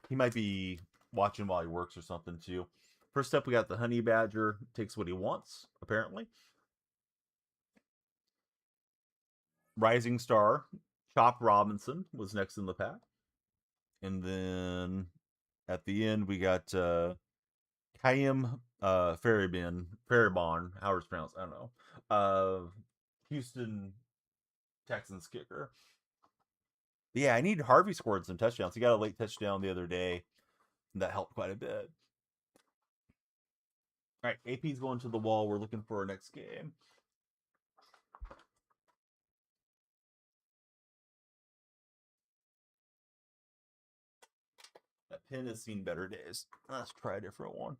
He might be watching while he works or something, too. First up, we got the Honey Badger. Takes what he wants, apparently. Rising Star. Chop Robinson was next in the pack. And then at the end, we got Chaim Faribon, however it's pronounced, I don't know. Houston Texans kicker. Yeah, I need Harvey scored some touchdowns. He got a late touchdown the other day. And that helped quite a bit. All right, AP's going to the wall. We're looking for our next game. That pin has seen better days. Let's try a different one.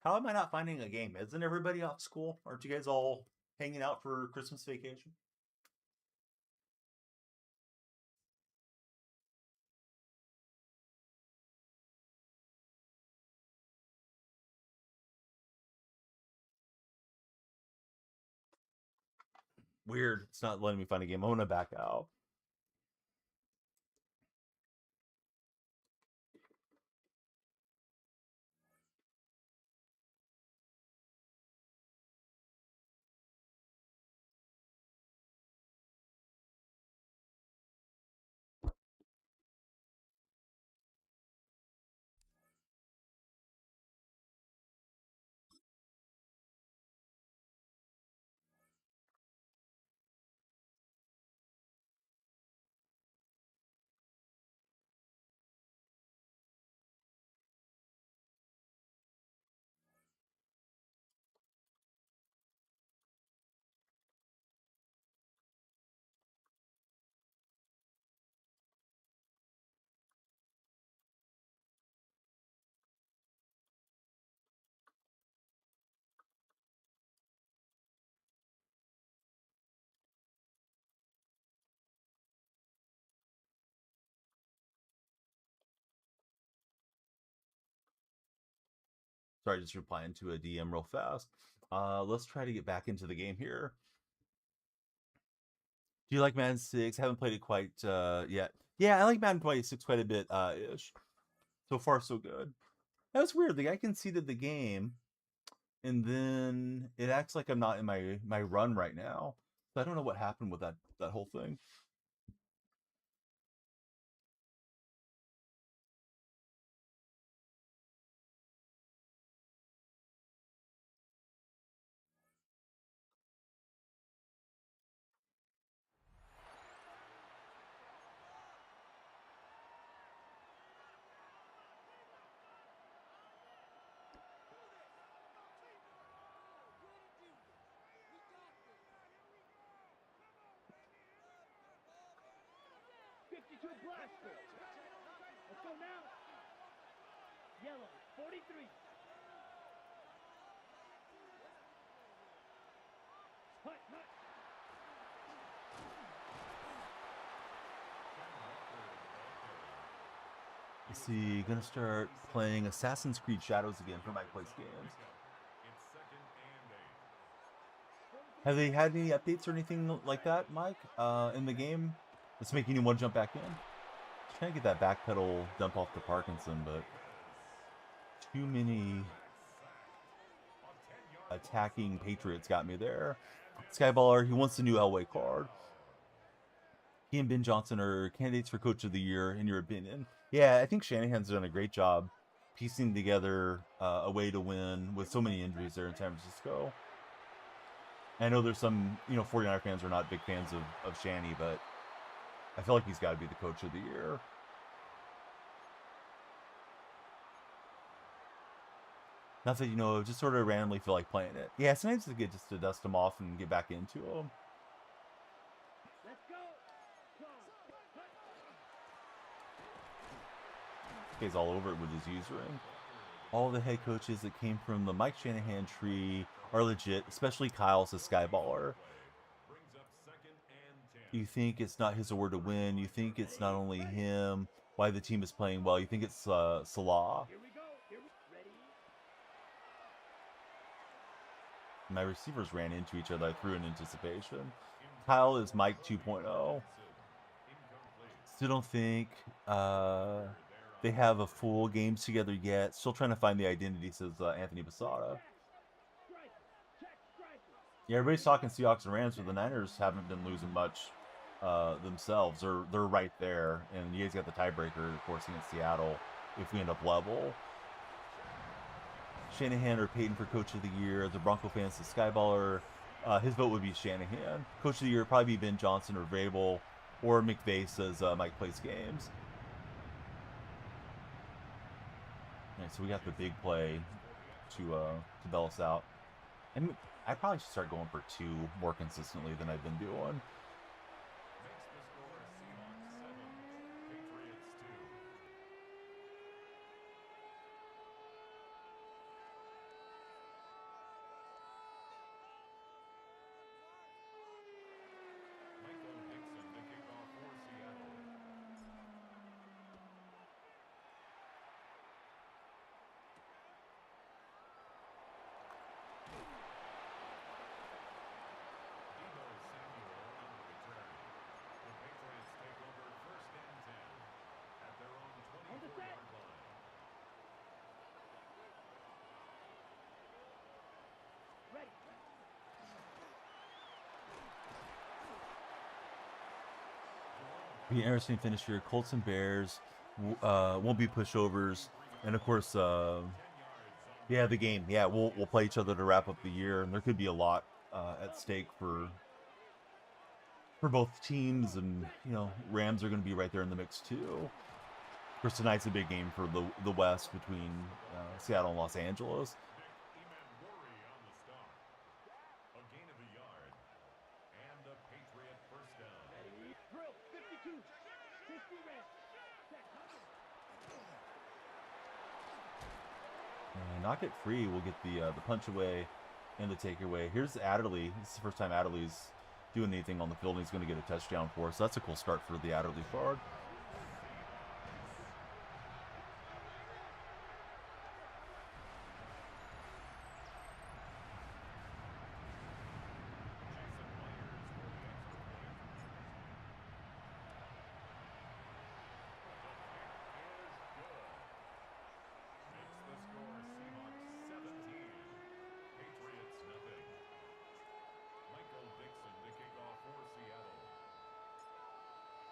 How am I not finding a game? Isn't everybody off school? Aren't you guys all hanging out for Christmas vacation? Weird. It's not letting me find a game. I'm going to back out. Sorry, just replying to a DM real fast. Let's try to get back into the game here. Do you like Madden 6? Haven't played it quite yet. Yeah, I like Madden 26 quite a bit ish. So far, so good. That was weird. The guy conceded the game, and then it acts like I'm not in my run right now. So I don't know what happened with that whole thing. Blaster. Let's go now. Yellow, 43. Hut, hut. Is he gonna start playing Assassin's Creed Shadows again for my place games? Have they had any updates or anything like that, Mike? In the game that's making you want to jump back in? Trying to get that back pedal dump off to Parkinson, but too many attacking Patriots got me there. Skyballer, he wants the new Elway card. He and Ben Johnson are candidates for Coach of the Year, in your opinion. Yeah, I think Shanahan's done a great job piecing together a way to win with so many injuries there in San Francisco. I know there's some, 49er fans are not big fans of Shanny, but I feel like he's got to be the Coach of the Year. Not that, just sort of randomly feel like playing it. Yeah, sometimes it's good just to dust them off and get back into them. Let's go. He's all over it with his usering. All the head coaches that came from the Mike Shanahan tree are legit, especially Kyle, says Skyballer. You think it's not his award to win. You think it's not only him, why the team is playing well. You think it's Salah. Here we go. Ready? My receivers ran into each other. I threw in anticipation. Kyle is Mike 2.0. Still don't think they have a full game together yet. Still trying to find the identity, says Anthony Basada. Yeah, everybody's talking Seahawks and Rams, but the Niners haven't been losing much themselves. They're right there, and you guys got the tiebreaker, of course, against Seattle if we end up level. Shanahan or Peyton for Coach of the Year. The Bronco fans, the Skyballer. His vote would be Shanahan. Coach of the Year would probably be Ben Johnson or Vrabel, or McVay, says Mike Plays Games. Alright, so we got the big play to bail us out. And I probably should start going for 2 more consistently than I've been doing. On the set. Ready. Be an interesting finish here. Colts and Bears won't be pushovers, and of course, yeah, the game. Yeah, we'll play each other to wrap up the year, and there could be a lot at stake for both teams, and Rams are going to be right there in the mix too. Of course, tonight's a big game for the West between Seattle and Los Angeles. Drill, 52. 50 red. And knock it free. We'll get the punch away and the takeaway. Here's Adderley. This is the first time Adderley's doing anything on the field, and he's going to get a touchdown for us. So that's a cool start for the Adderley card.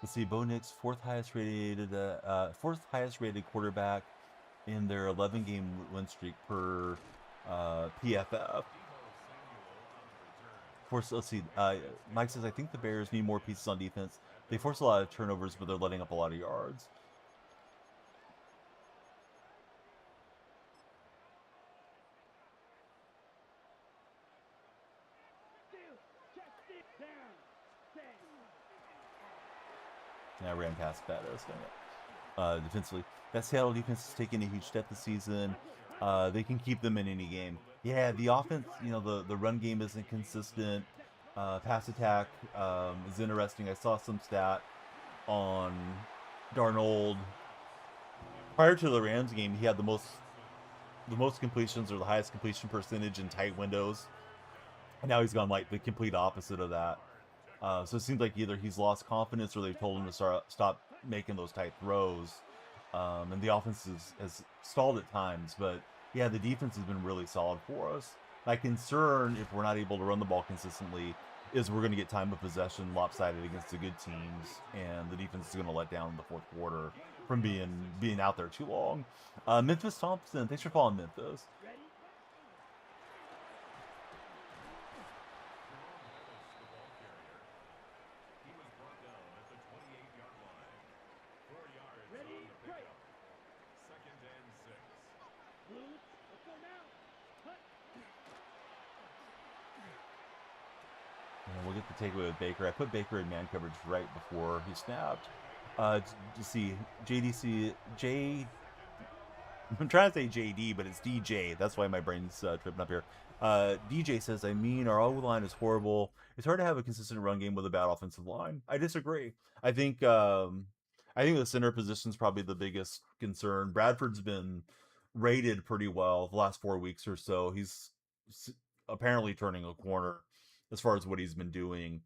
Let's see, Bo Nix, fourth highest rated quarterback in their 11-game win streak per PFF. Let's see. Mike says, I think the Bears need more pieces on defense. They force a lot of turnovers, but they're letting up a lot of yards. And I ran past Bettis. Defensively, that Seattle defense has taken a huge step this season. They can keep them in any game. Yeah, the offense, the run game isn't consistent. Pass attack is interesting. I saw some stat on Darnold prior to the Rams game. He had the most completions, or the highest completion percentage in tight windows. And now he's gone like the complete opposite of that. So it seems like either he's lost confidence or they've told him to stop making those tight throws. And the offense has stalled at times. But yeah, the defense has been really solid for us. My concern, if we're not able to run the ball consistently, is we're going to get time of possession lopsided against the good teams, and the defense is going to let down in the fourth quarter from being out there too long. Memphis Thompson, thanks for following Memphis. We'll get the takeaway with Baker. I put Baker in man coverage right before he snapped. To see I'm trying to say JD, but it's DJ. That's why my brain's tripping up here. DJ says, our O-line is horrible. It's hard to have a consistent run game with a bad offensive line. I disagree. I think the center position is probably the biggest concern. Bradford's been rated pretty well the last 4 weeks or so. He's apparently turning a corner as far as what he's been doing.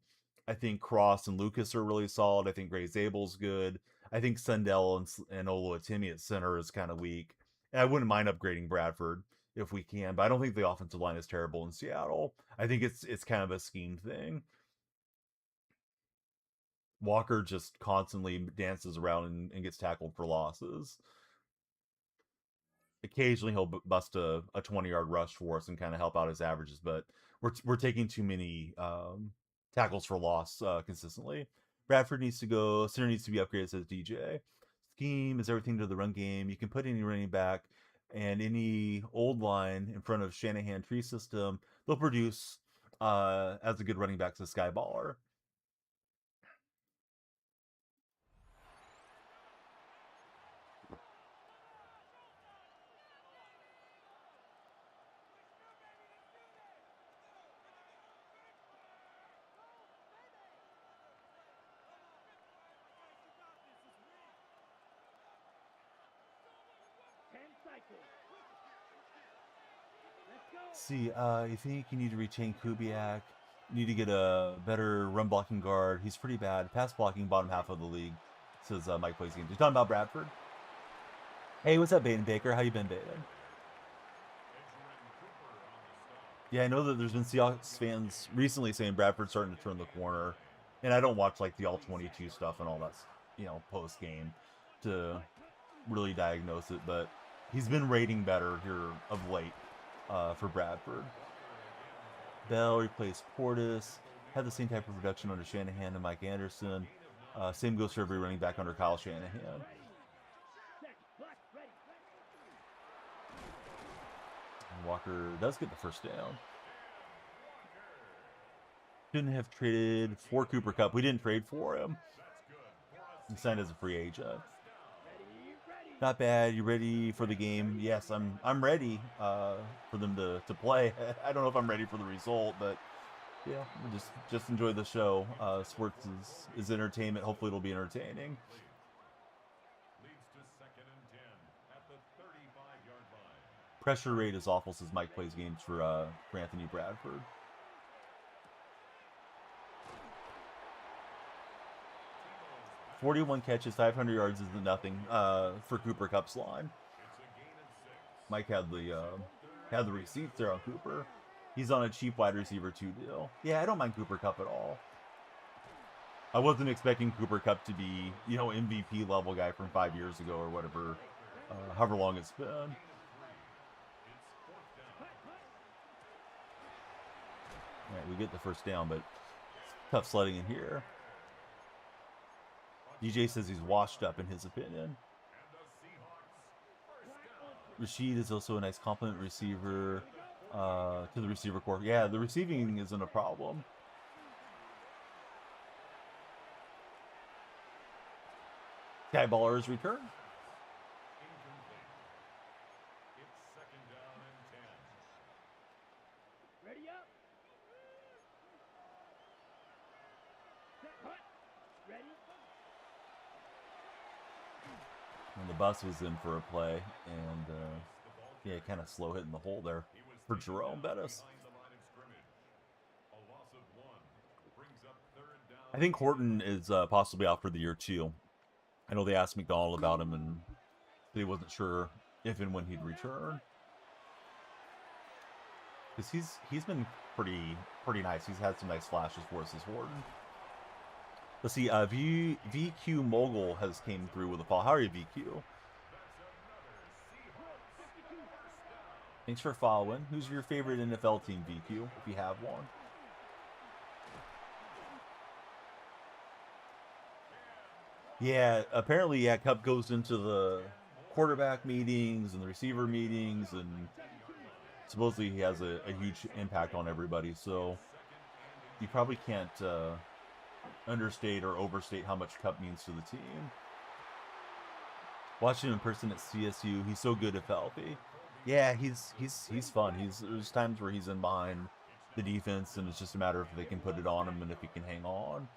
I think Cross and Lucas are really solid. I think Gray Zabel's good. I think Sundell and Oluwatimi at center is kind of weak. And I wouldn't mind upgrading Bradford if we can, but I don't think the offensive line is terrible in Seattle. I think it's kind of a scheme thing. Walker just constantly dances around and gets tackled for losses. Occasionally he'll bust a 20-yard rush for us and kind of help out his averages, but we're taking too many tackles for loss consistently. Bradford needs to go. Center needs to be upgraded, says DJ. Scheme is everything to the run game. You can put any running back and any old line in front of Shanahan tree system. They'll produce as a good running back to Sky Baller. See, you think you need to retain Kubiak. You need to get a better run blocking guard. He's pretty bad. Pass blocking, bottom half of the league, says Mike Plays Games. You're talking about Bradford? Hey, what's up, Baden Baker? How you been, Baden? Yeah, I know that there's been Seahawks fans recently saying Bradford's starting to turn the corner. And I don't watch like the all 22 stuff and all that, post game to really diagnose it, but he's been rating better here of late for Bradford. Bell replaced Portis. Had the same type of production under Shanahan and Mike Anderson. Same goes for every running back under Kyle Shanahan. And Walker does get the first down. Shouldn't have traded for Cooper Kupp. We didn't trade for him. He signed as a free agent. Not bad. You ready for the game? Yes, I'm ready for them to play. I don't know if I'm ready for the result, but yeah, we'll just enjoy the show. Sports is entertainment. Hopefully it'll be entertaining. Pressure rate is awful, says Mike Plays Games for Anthony Bradford. "41 catches, 500 yards isn't nothing for Cooper Kupp's line." Mike had the receipts there on Cooper. He's on a cheap wide receiver 2 deal. Yeah, I don't mind Cooper Kupp at all. I wasn't expecting Cooper Cup to be, you know, MVP level guy from 5 years ago or whatever, however long it's been. All right, we get the first down, but tough sledding in here. DJ says he's washed up in his opinion. Rashid is also a nice compliment receiver to the receiver corps. Yeah, the receiving isn't a problem. Sky Baller's return. Ready up. Set, hut. Ready. And the bus was in for a play, and yeah, kind of slow hitting the hole there for Jerome Bettis. I think Horton is possibly out for the year too. I know they asked McDonald about him, and he wasn't sure if and when he'd return. Because he's been pretty nice. He's had some nice flashes for us as Horton. Let's see. VQ Mogul has came through with a fall. How are you, VQ? Thanks for following. Who's your favorite NFL team, VQ, if you have one? Yeah, apparently, yeah, Cup goes into the quarterback meetings and the receiver meetings, and supposedly he has a huge impact on everybody. So you probably can't understate or overstate how much Cup means to the team. Watching him in person at CSU, he's so good if healthy. Yeah, he's fun. There's times where he's in behind the defense, and it's just a matter of if they can put it on him and if he can hang on.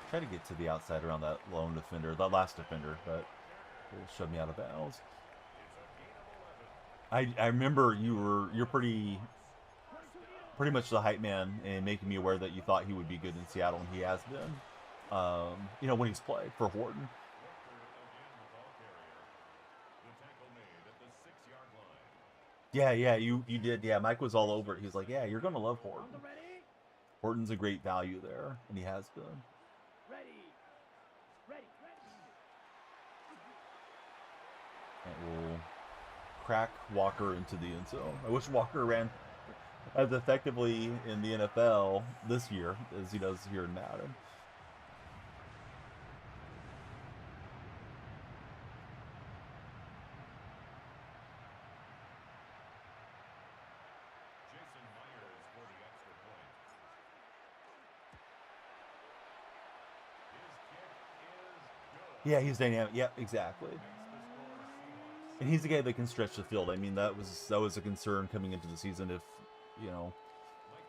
Try to get to the outside around that lone defender, that last defender, but it shoved me out of bounds. I remember you're pretty much the hype man and making me aware that you thought he would be good in Seattle, and he has been. You know, when he's played for Horton. Yeah, you did. Yeah, Mike was all over it. He was like, yeah, you're going to love Horton. Horton's a great value there, and he has been. And we'll crack Walker into the end zone. I wish Walker ran as effectively in the NFL this year as he does here in Madden. Yeah, he's dynamic. Yeah, exactly. And he's the guy that can stretch the field. I mean, that was a concern coming into the season if, you know,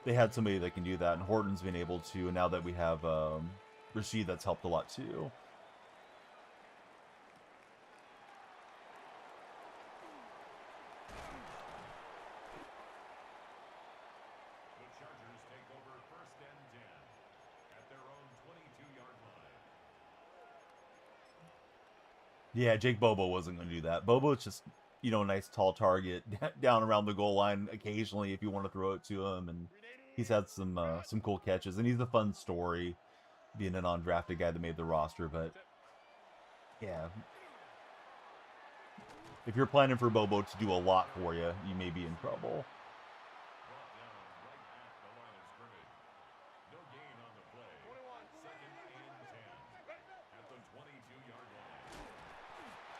they had somebody that can do that. And Horton's been able to. And now that we have Rashid, that's helped a lot too. Yeah, Jake Bobo wasn't going to do that. Bobo's just, you know, a nice tall target down around the goal line occasionally if you want to throw it to him, and he's had some cool catches, and he's a fun story, being an undrafted guy that made the roster. But yeah, if you're planning for Bobo to do a lot for you, you may be in trouble.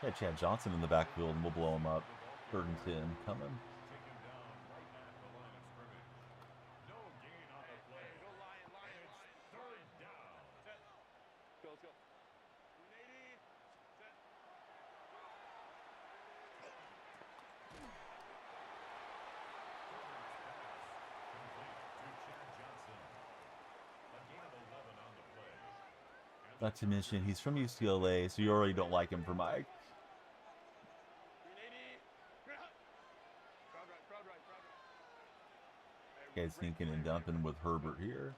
Yeah, Chad Johnson in the backfield, and we'll blow him up. 3rd and 10 coming. Not to mention, he's from UCLA, so you already don't like him for Mike. Guys sneaking and dumping with Herbert here.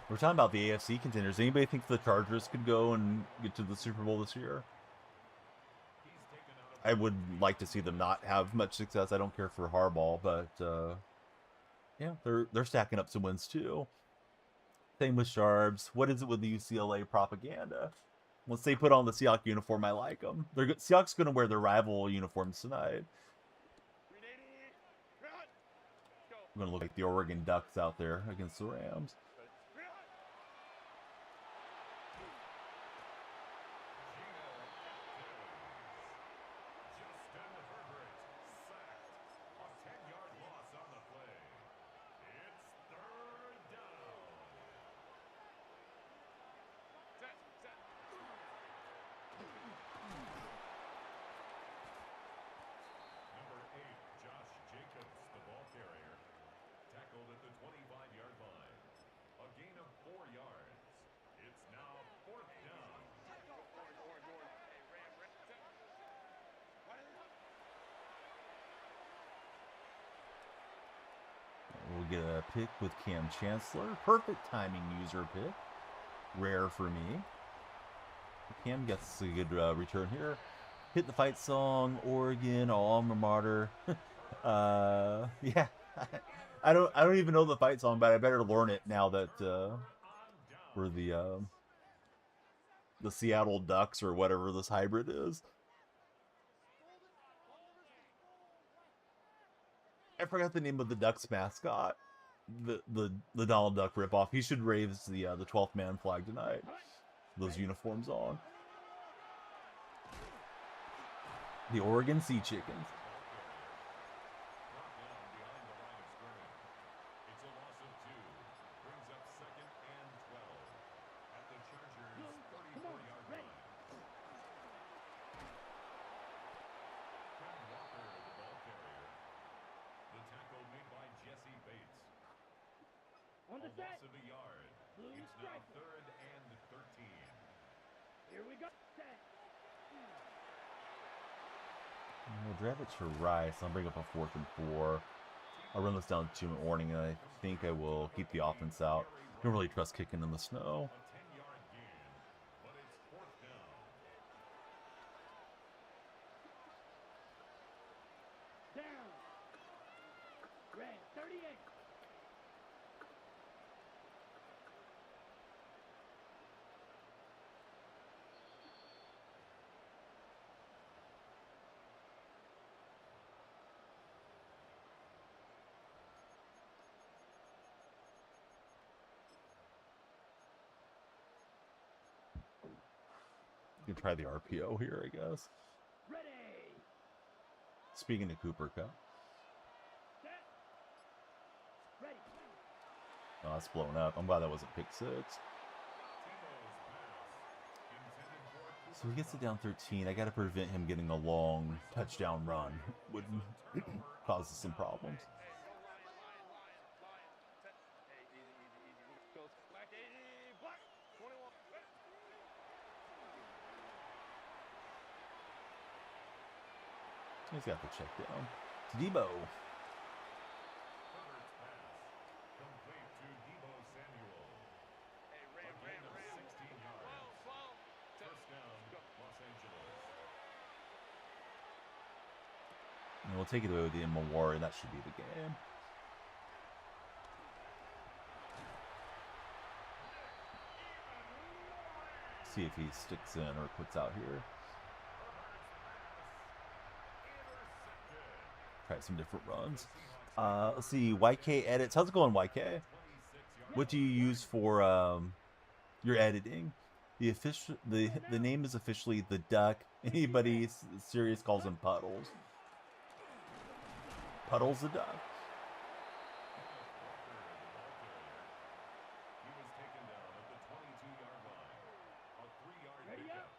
We're talking about the AFC contenders. Anybody think the Chargers could go and get to the Super Bowl this year? I would like to see them not have much success. I don't care for Harbaugh, but yeah, they're stacking up some wins too. Same with Sharps. What is it with the UCLA propaganda? Once they put on the Seahawks uniform, I like them. Seahawks going to wear their rival uniforms tonight. I'm going to look like the Oregon Ducks out there against the Rams. We'll get a pick with Cam Chancellor. Perfect timing user pick. Rare for me. Cam gets a good return here. Hit the fight song, Oregon, alma mater. Yeah. I don't even know the fight song, but I better learn it now that we're the Seattle Ducks or whatever this hybrid is. I forgot the name of the Ducks mascot. The Donald Duck ripoff. He should raise the 12th man flag tonight. Those uniforms on. The Oregon Sea Chickens. On the set. Blue strike. Third and 13. Here we go. Set. We'll drive it to Rice. I'll bring up a 4th and 4. I'll run this down to an warning, and I think I will keep the offense out. Don't really trust kicking in the snow. Down. Red 38. You can try the RPO here, I guess. Ready. Speaking of Cooper Cup. Set. Ready. Oh, that's blown up. I'm glad that wasn't pick 6. So he gets it down 13. I got to prevent him getting a long touchdown run. Would cause some problems. He's got the check down. To Debo. And we'll take it away with the Memorial, and that should be the game. See if he sticks in or quits out here. Try some different runs. Let's see, YK edits. How's it going, YK? What do you use for your editing? The name is officially the Duck. Anybody serious calls him Puddles. Puddles the Duck. Ready up.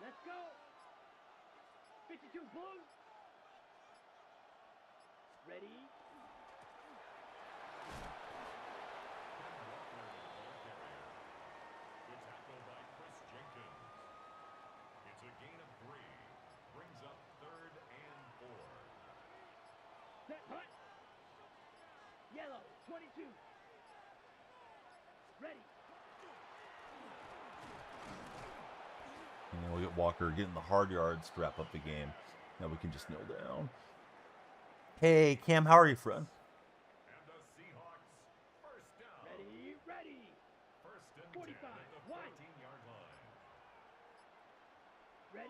Let's go. 52 blue. Ready. Set. Hut. Yellow 22. Ready. get Walker getting the hard yards to wrap up the game. Now we can just kneel down. Hey, Cam, how are you, friend? And the Seahawks first down. Ready. First and 45, 10 at the 14-yard line. Ready?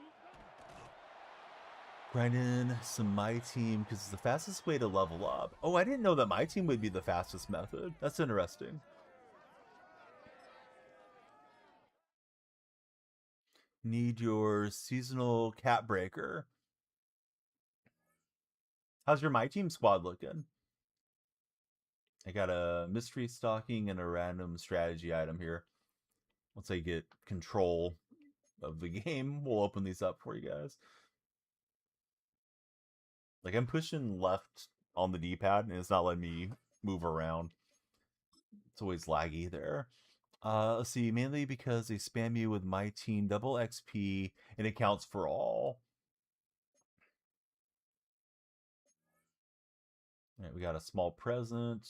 Grinding some my team because it's the fastest way to level up. Oh, I didn't know that my team would be the fastest method. That's interesting. Need your seasonal cap breaker. How's your my team squad looking? I got a mystery stocking and a random strategy item here. Once I get control of the game, we'll open these up for you guys. Like, I'm pushing left on the D-pad and it's not letting me move around. It's always laggy there. Let's see, mainly because they spam you with my team double XP and it counts for all. All right, we got a small present.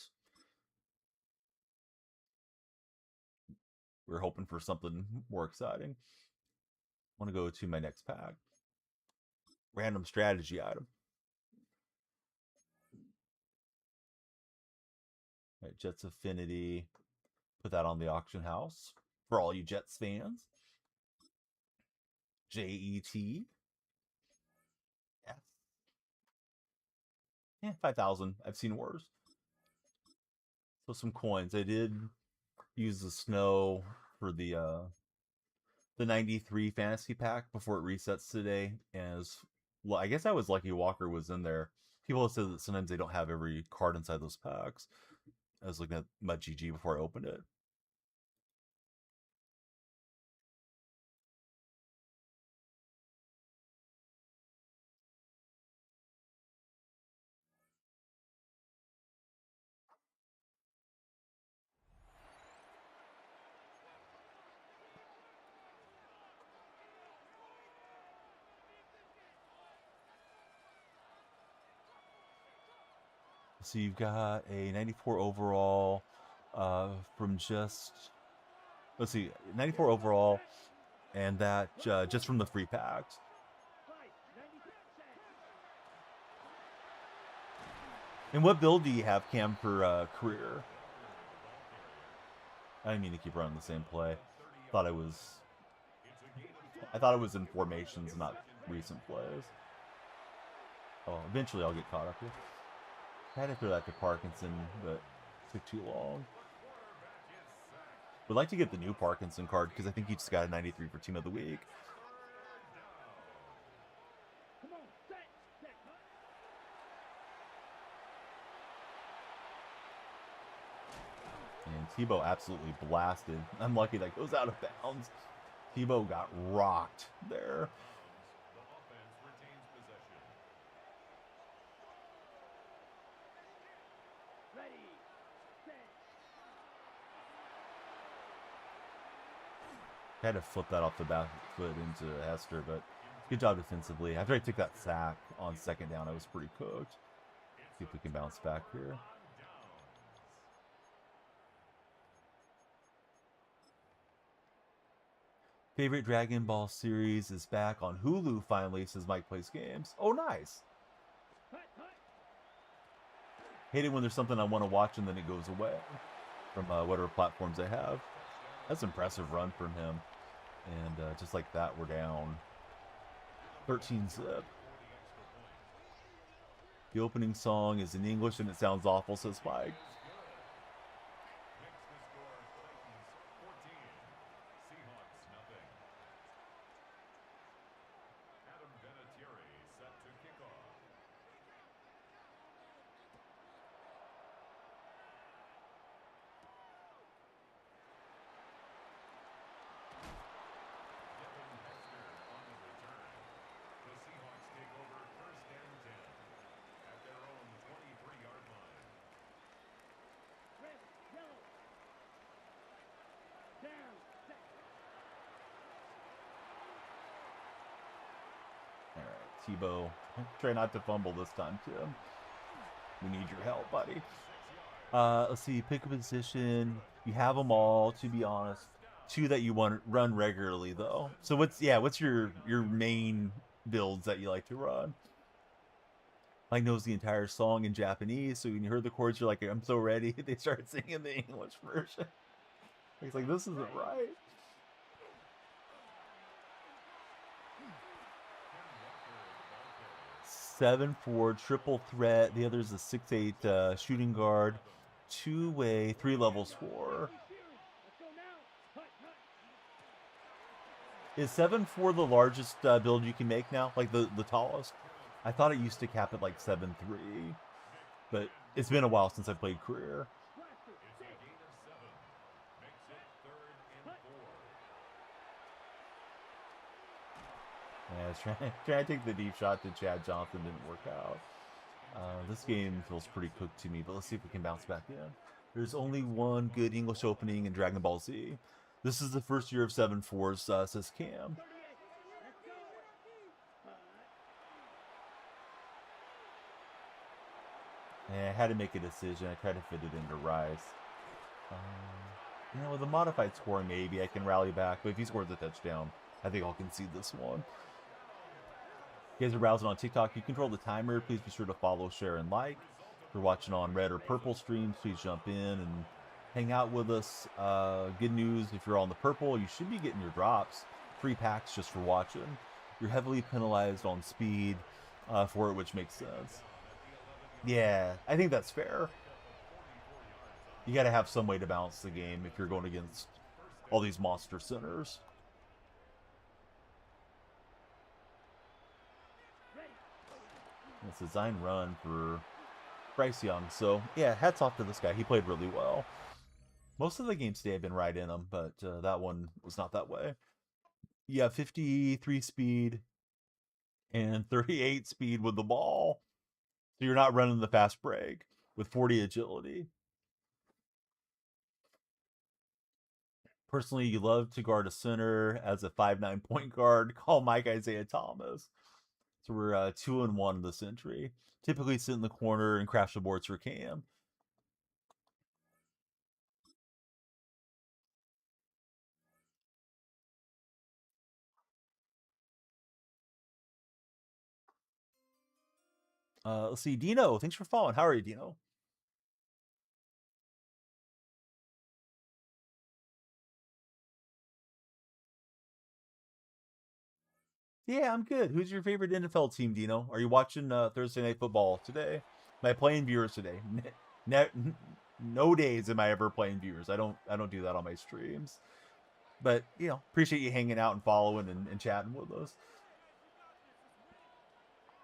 We're hoping for something more exciting. I want to go to my next pack. Random strategy item. All right, Jets Affinity. Put that on the auction house for all you Jets fans. JET. Yes. Yeah, 5,000. I've seen worse. So some coins. I did use the snow for the 93 fantasy pack before it resets today. And well, I guess I was lucky Walker was in there. People have said that sometimes they don't have every card inside those packs. I was looking at MUDGG before I opened it. So you've got a 94 overall from just, let's see, 94 overall, and that just from the free packs. And what build do you have, Cam, for career? I didn't mean to keep running the same play. I thought it was in formations, not recent plays. Oh, eventually I'll get caught up here. I had to throw that to Parkinson, but it took too long. Would like to get the new Parkinson card because I think he just got a 93 for Team of the Week. And Tebow absolutely blasted. Unlucky that goes out of bounds. Tebow got rocked there. I had to flip that off the back foot into Hester, but good job defensively. After I took that sack on second down, I was pretty cooked. See if we can bounce back here. Favorite Dragon Ball series is back on Hulu finally, says Mike Plays Games. Oh, nice. Hate it when there's something I want to watch and then it goes away from whatever platforms I have. That's an impressive run from him. And just like that, we're down 13 zip. The opening song is in English and it sounds awful, says Mike. Tebow, try not to fumble this time, Tim. We need your help, buddy. Let's see, pick a position. You have them all, to be honest. two that you want to run regularly though. So what's your main builds that you like to run? Mike knows the entire song in Japanese, so when you heard the chords, you're like, I'm so ready. They start singing the English version. He's like, this isn't right. 7'4", triple threat. The other's a 6'8" shooting guard, two-way, 3-level scorer. Is 7'4" the largest build you can make now? Like the tallest? I thought it used to cap at like 7'3", but it's been a while since I played career. Yeah, trying to take the deep shot to Chad Johnson didn't work out. This game feels pretty cooked to me, but let's see if we can bounce back in. There's only one good English opening in Dragon Ball Z. This is the first year of 7'4's, says Cam. And I had to make a decision. I tried to fit it into Rice. You know, with a modified score, maybe I can rally back. But if he scores a touchdown, I think I'll concede this one. If you guys are browsing on TikTok, you control the timer. Please be sure to follow, share, and like. If you're watching on red or purple streams, please jump in and hang out with us. Good news, if you're on the purple, you should be getting your drops. Free packs just for watching. You're heavily penalized on speed for it, which makes sense. Yeah, I think that's fair. You got to have some way to balance the game if you're going against all these monster centers. It's a design run for Bryce Young. So, yeah, hats off to this guy. He played really well. Most of the games today have been right in them, but that one was not that way. You have 53 speed and 38 speed with the ball. So you're not running the fast break with 40 agility. Personally, you love to guard a center as a 5'9" point guard. Call Mike Isaiah Thomas. So we're 2-1 in this entry. Typically sit in the corner and crash the boards for Cam. Let's see. Dino, thanks for following. How are you, Dino? Yeah, I'm good. Who's your favorite NFL team, Dino? Are you watching Thursday Night Football today? Am I playing viewers today? No days am I ever playing viewers. I don't do that on my streams. But, you know, appreciate you hanging out and following and chatting with us.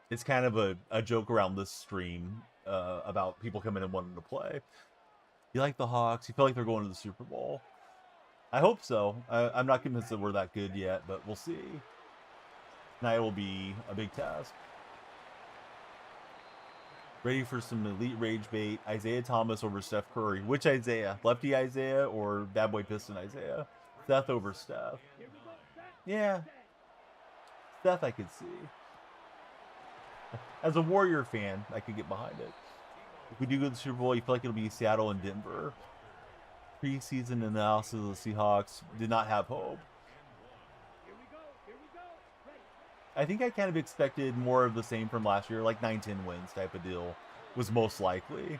It's kind of a joke around this stream about people coming and wanting to play. You like the Hawks? You feel like they're going to the Super Bowl? I hope so. I'm not convinced that we're that good yet, but we'll see. Tonight will be a big task. Ready for some elite rage bait. Isaiah Thomas over Steph Curry. Which Isaiah? Lefty Isaiah or Bad Boy Piston Isaiah? Steph over Steph. Yeah. Steph I could see. As a Warrior fan, I could get behind it. If we do go to the Super Bowl, you feel like it'll be Seattle and Denver. Preseason analysis of the Seahawks did not have hope. I think I kind of expected more of the same from last year, like 9-10 wins type of deal was most likely.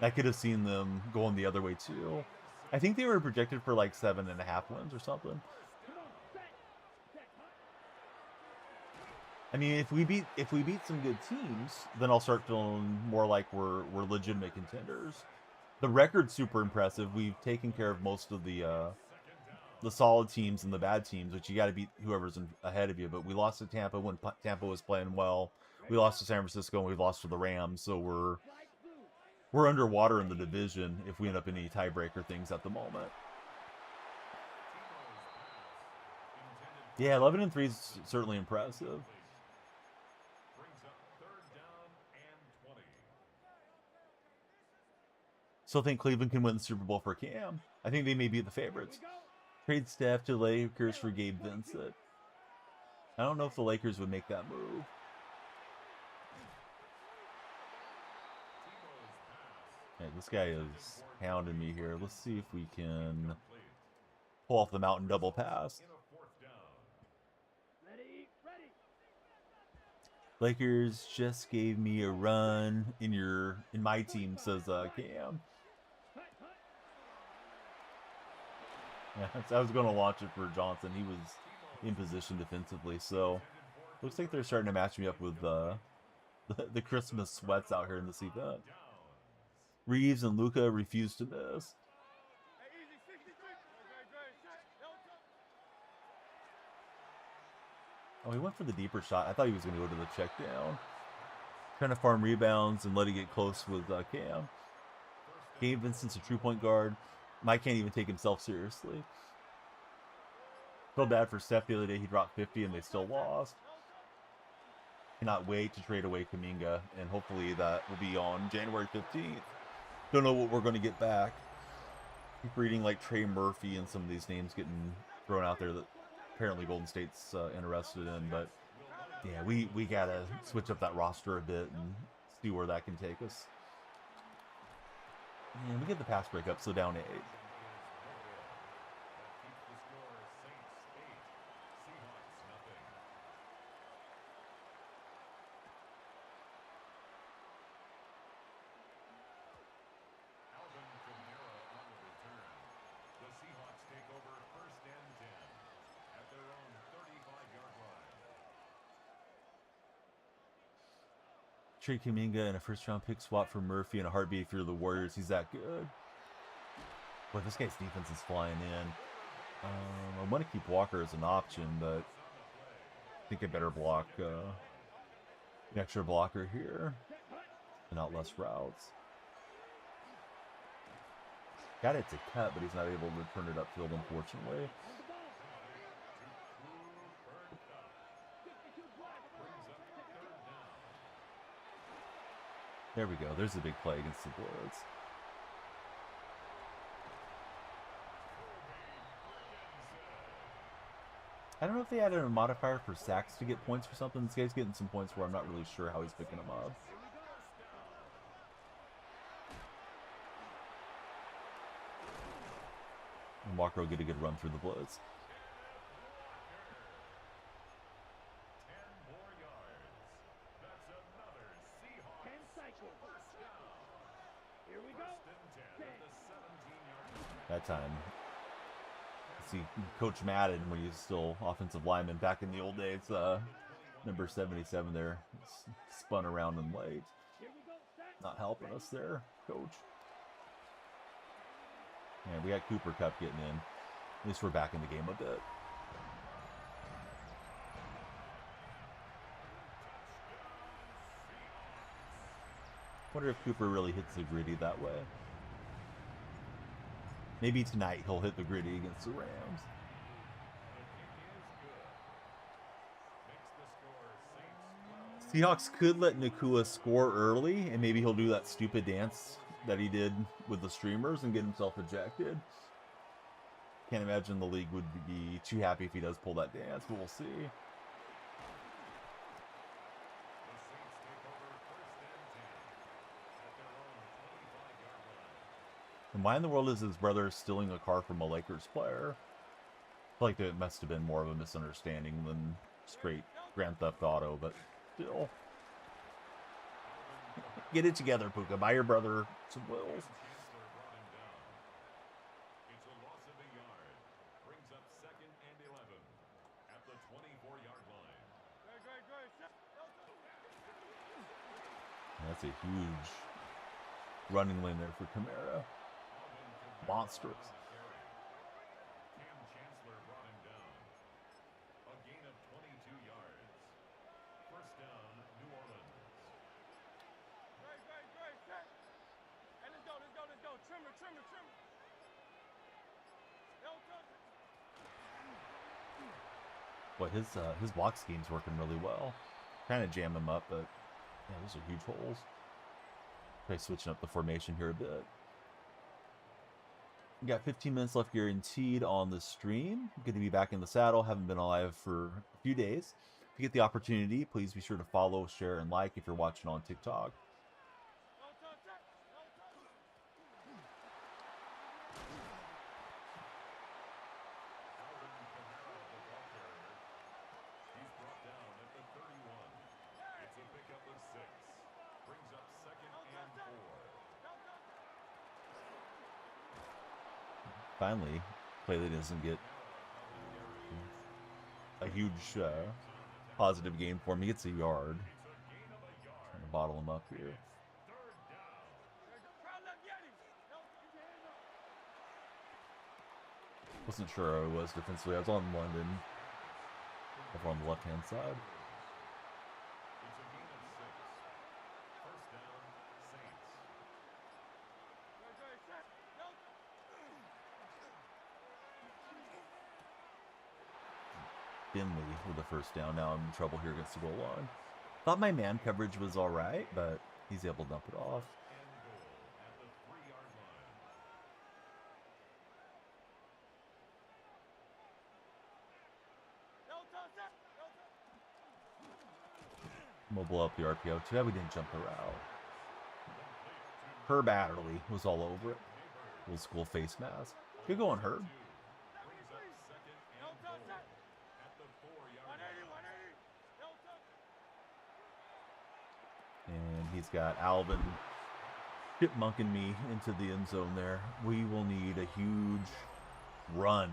I could have seen them going the other way too. I think they were projected for like 7.5 wins or something. I mean, if we beat some good teams, then I'll start feeling more like we're legitimate contenders. The record's super impressive. We've taken care of most of the solid teams and the bad teams, which you got to beat whoever's ahead of you. But we lost to Tampa when Tampa was playing well. We lost to San Francisco and we lost to the Rams. So we're underwater in the division if we end up in any tiebreaker things at the moment. Yeah, 11-3 is certainly impressive. Still think Cleveland can win the Super Bowl for Cam. I think they may be the favorites. Trade Steph to Lakers for Gabe Vincent. I don't know if the Lakers would make that move. Hey, this guy is hounding me here. Let's see if we can pull off the mountain double pass. Lakers just gave me a run in my team, says Cam. Yeah, I was going to launch it for Johnson. He was in position defensively, so looks like they're starting to match me up with the Christmas sweats out here in this event. Reeves and Luka refuse to miss. Oh, he went for the deeper shot. I thought he was going to go to the check down. Trying to farm rebounds and let it get close with Cam. Gabe Vincent's a true point guard. Mike can't even take himself seriously. Felt bad for Steph the other day. He dropped 50 and they still lost. Cannot wait to trade away Kuminga, and hopefully that will be on January 15th. Don't know what we're going to get back. Keep reading like Trey Murphy and some of these names getting thrown out there that apparently Golden State's interested in, but yeah, we gotta switch up that roster a bit and see where that can take us. And we get the pass breakup, so down 8. Trade Kuminga and a first-round pick swap for Murphy and a heartbeat if you're the Warriors. He's that good. Boy, this guy's defense is flying in. I want to keep Walker as an option, but I think I better block an extra blocker here and out less routes. Got it to cut, but he's not able to turn it upfield, unfortunately. There we go. There's a big play against the Blitz. I don't know if they added a modifier for sacks to get points or something. This guy's getting some points where I'm not really sure how he's picking them up. And Walker will get a good run through the Blitz. That time, see Coach Madden when he was still offensive lineman back in the old days. Number 77 there spun around and late. Not helping us there, Coach. Yeah, we got Cooper Kupp getting in. At least we're back in the game a bit. Wonder if Cooper really hits the gritty that way. Maybe tonight he'll hit the gritty against the Rams. Seahawks could let Nakua score early, and maybe he'll do that stupid dance that he did with the streamers and get himself ejected. Can't imagine the league would be too happy if he does pull that dance, but we'll see. And why in the world is his brother stealing a car from a Lakers player? I feel like it must have been more of a misunderstanding than straight Grand Theft Auto, but still. Get it together, Puka. Buy your brother some wheels. That's a huge running lane there for Kamara. Monstrous. Boy, his block scheme's working really well. Kind of jam him up, but yeah, those are huge holes. Try switching up the formation here a bit. We got 15 minutes left guaranteed on the stream. Good to be back in the saddle. Haven't been alive for a few days. If you get the opportunity, please be sure to follow, share, and like if you're watching on TikTok. Finally, play that doesn't get a huge positive gain for me. He gets a yard. Trying to bottle him up here. Wasn't sure I was defensively. I was on London, over on the left-hand side. Finley with the first down. Now I'm in trouble here against the goal line. Thought my man coverage was all right, but he's able to dump it off. Mobile up the RPO. Too bad we didn't jump the route. Herb Adderley was all over it. Old school face mask. Good going, Herb. And he's got Alvin chipmunking me into the end zone there. We will need a huge run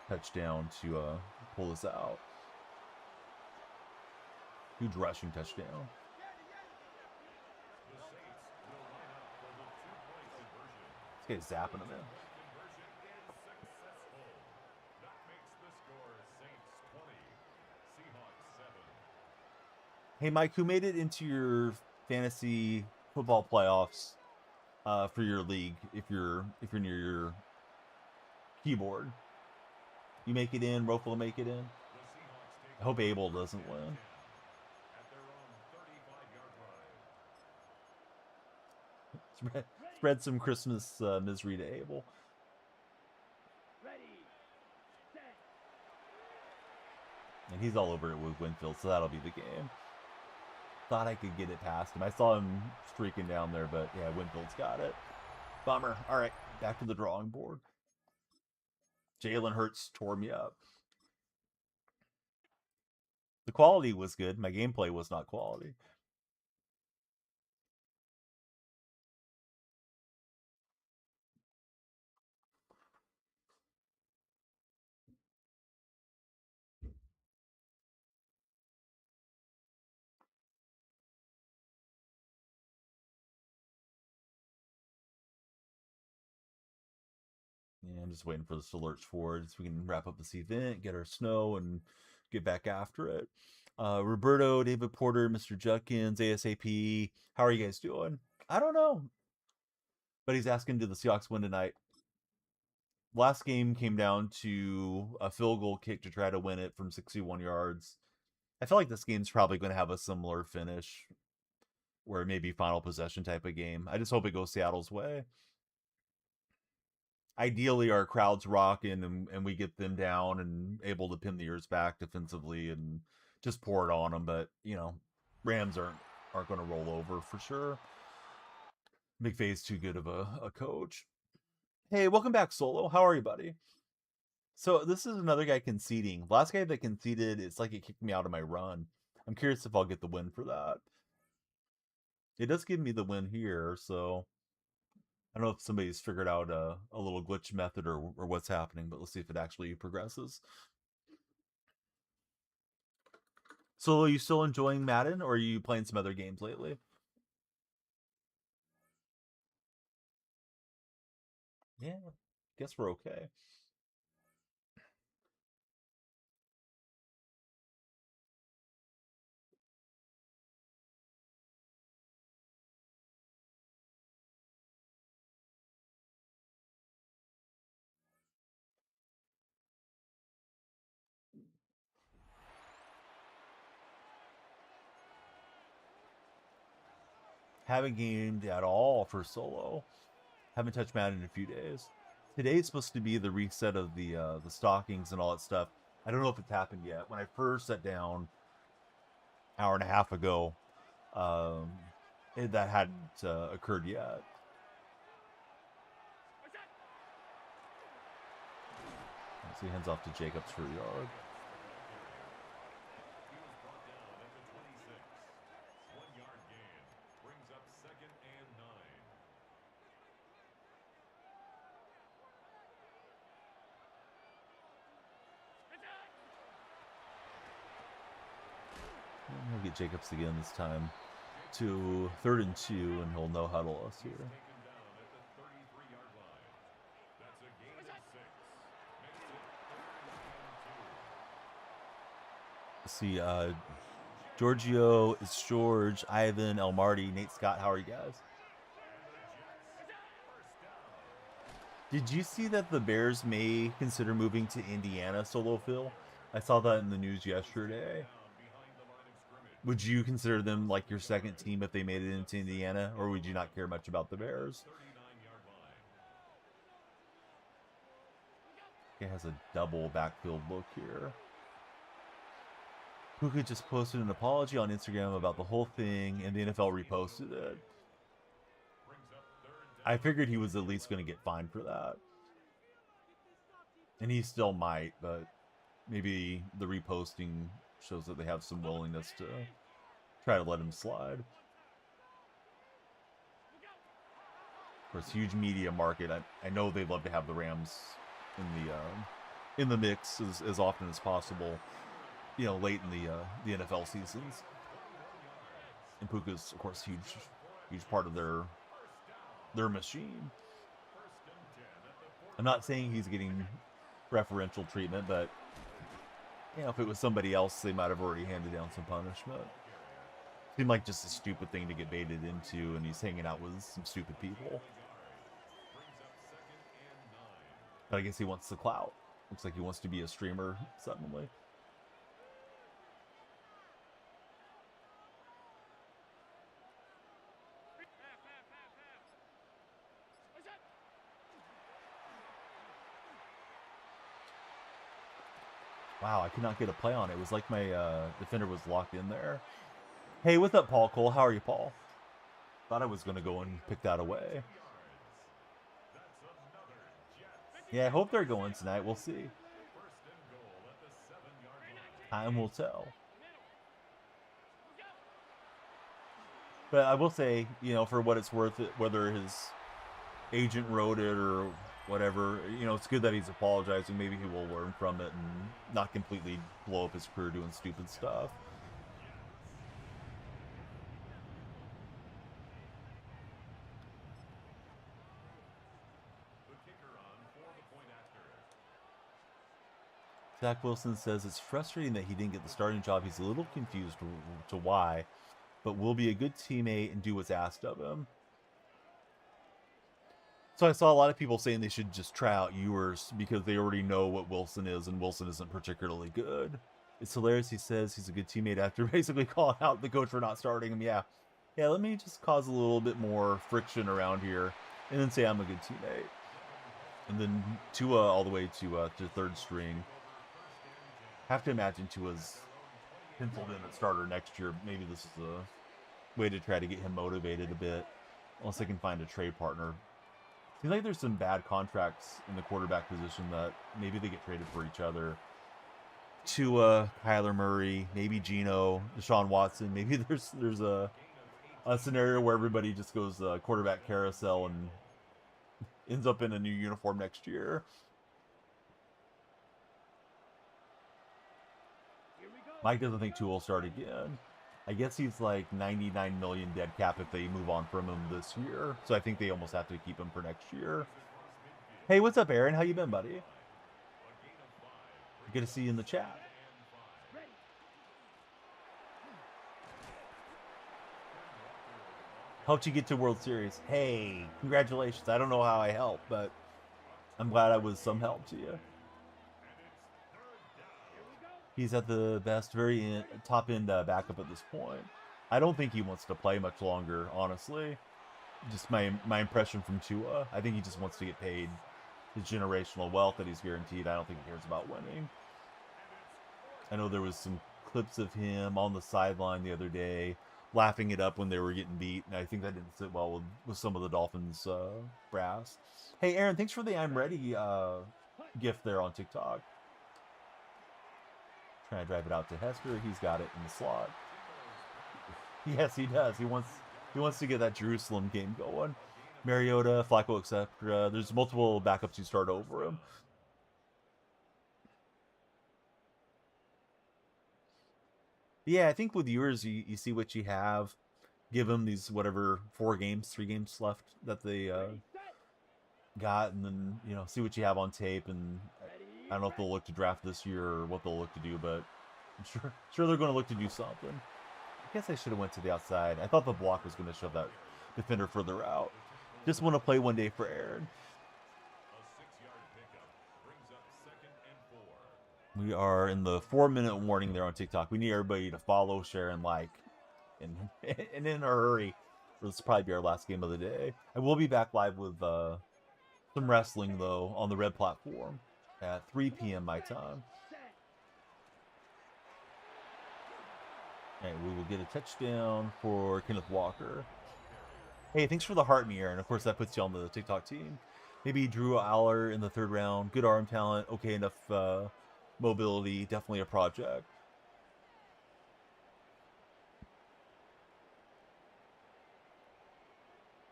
touchdown to pull this out. Huge rushing touchdown. This guy's zapping him in. Hey, Mike, who made it into your fantasy football playoffs for your league? If you're near your keyboard, you make it in. Rofo make it in. I hope Abel doesn't win. Spread some Christmas misery to Abel. And he's all over it with Winfield, so that'll be the game. Thought I could get it past him. I saw him streaking down there, but yeah, Winfield's got it. Bummer. All right, back to the drawing board. Jalen Hurts tore me up. The quality was good. My gameplay was not quality. Yeah, I'm just waiting for this to lurch forward so we can wrap up this event, get our snow, and get back after it. Roberto, David Porter, Mr. Judkins, ASAP. How are you guys doing? I don't know. But he's asking, do the Seahawks win tonight? Last game came down to a field goal kick to try to win it from 61 yards. I feel like this game's probably going to have a similar finish, where it may be final possession type of game. I just hope it goes Seattle's way. Ideally, our crowd's rocking and we get them down and able to pin the ears back defensively and just pour it on them. But, you know, Rams aren't going to roll over for sure. McVay's too good of a coach. Hey, welcome back, Solo. How are you, buddy? So this is another guy conceding. Last guy that conceded, it's like it kicked me out of my run. I'm curious if I'll get the win for that. It does give me the win here, so I don't know if somebody's figured out a little glitch method or what's happening, but let's see if it actually progresses. So are you still enjoying Madden, or are you playing some other games lately? Yeah, guess we're okay. Haven't gamed at all for solo. Haven't touched Madden in a few days. Today's supposed to be the reset of the stockings and all that stuff. I don't know if it's happened yet. When I first sat down hour and a half ago, that hadn't occurred yet. So he hands off to Jacobs for a yard. get Jacobs again this time to 3rd and 2, and he'll no huddle us here. Let's see, Giorgio, it's George, Ivan, El Marty, Nate Scott. How are you guys? Did you see that the Bears may consider moving to Indiana, Solo Phil? I saw that in the news yesterday. Would you consider them like your second team if they made it into Indiana, or would you not care much about the Bears? It has a double backfield look here. Puka just posted an apology on Instagram about the whole thing, and the NFL reposted it. I figured he was at least going to get fined for that. And he still might, but maybe the reposting shows that they have some willingness to try to let him slide. Of course, huge media market. I know they'd love to have the Rams in the mix as often as possible. You know, late in the NFL seasons. And Puka's, of course, huge part of their machine. I'm not saying he's getting preferential treatment, but you know, if it was somebody else, they might have already handed down some punishment. Seemed like just a stupid thing to get baited into, and he's hanging out with some stupid people. But I guess he wants the clout. Looks like he wants to be a streamer suddenly. Wow, I could not get a play on it. It was like my defender was locked in there. Hey, what's up, Paul Cole? How are you, Paul? Thought I was going to go and pick that away. Yeah, I hope they're going tonight. We'll see. Time will tell. But I will say, you know, for what it's worth, whether his agent wrote it or whatever, you know, it's good that he's apologizing. Maybe he will learn from it and not completely blow up his career doing stupid stuff. Zach Wilson says it's frustrating that he didn't get the starting job. He's a little confused to why, but will be a good teammate and do what's asked of him. So I saw a lot of people saying they should just try out Ewers because they already know what Wilson is, and Wilson isn't particularly good. It's hilarious. He says he's a good teammate after basically calling out the coach for not starting him. Yeah, let me just cause a little bit more friction around here and then say I'm a good teammate. And then Tua all the way to third string. Have to imagine Tua's penciled in at starter next year. Maybe this is a way to try to get him motivated a bit, unless they can find a trade partner. Seems like there's some bad contracts in the quarterback position that maybe they get traded for each other. Tua, Kyler Murray, maybe Geno, Deshaun Watson. Maybe there's a scenario where everybody just goes quarterback carousel and ends up in a new uniform next year. Mike doesn't think Tua will start again. I guess he's like 99 million dead cap if they move on from him this year. So I think they almost have to keep him for next year. Hey, what's up, Aaron? How you been, buddy? Good to see you in the chat. Helped you get to World Series. Hey, congratulations. I don't know how I helped, but I'm glad I was some help to you. He's at the best, very top-end backup at this point. I don't think he wants to play much longer, honestly. Just my impression from Tua. I think he just wants to get paid his generational wealth that he's guaranteed. I don't think he cares about winning. I know there was some clips of him on the sideline the other day, laughing it up when they were getting beat, and I think that didn't sit well with some of the Dolphins brass. Hey, Aaron, thanks for the I'm Ready gift there on TikTok. Trying to drive it out to Hester. He's got it in the slot. Yes, he does. He wants to get that Jerusalem game going. Mariota, Flacco, etc. There's multiple backups who start over him. Yeah, I think with yours, you see what you have. Give them these whatever 3 games left that they got, and then see what you have on tape. And I don't know if they'll look to draft this year or what they'll look to do, but I'm sure they're going to look to do something. I guess I should have went to the outside. I thought the block was going to shove that defender further out. Just want to play one day for Aaron. We are in the 4-minute warning there on TikTok. We need everybody to follow, share, and like, and in a hurry. This will probably be our last game of the day. I will be back live with some wrestling though on the red platform at 3 p.m. my time. All right, we will get a touchdown for Kenneth Walker. Hey, thanks for the heart in the air, and of course that puts you on the TikTok team. Maybe Drew Aller in the 3rd round. Good arm talent. Okay enough mobility. Definitely a project.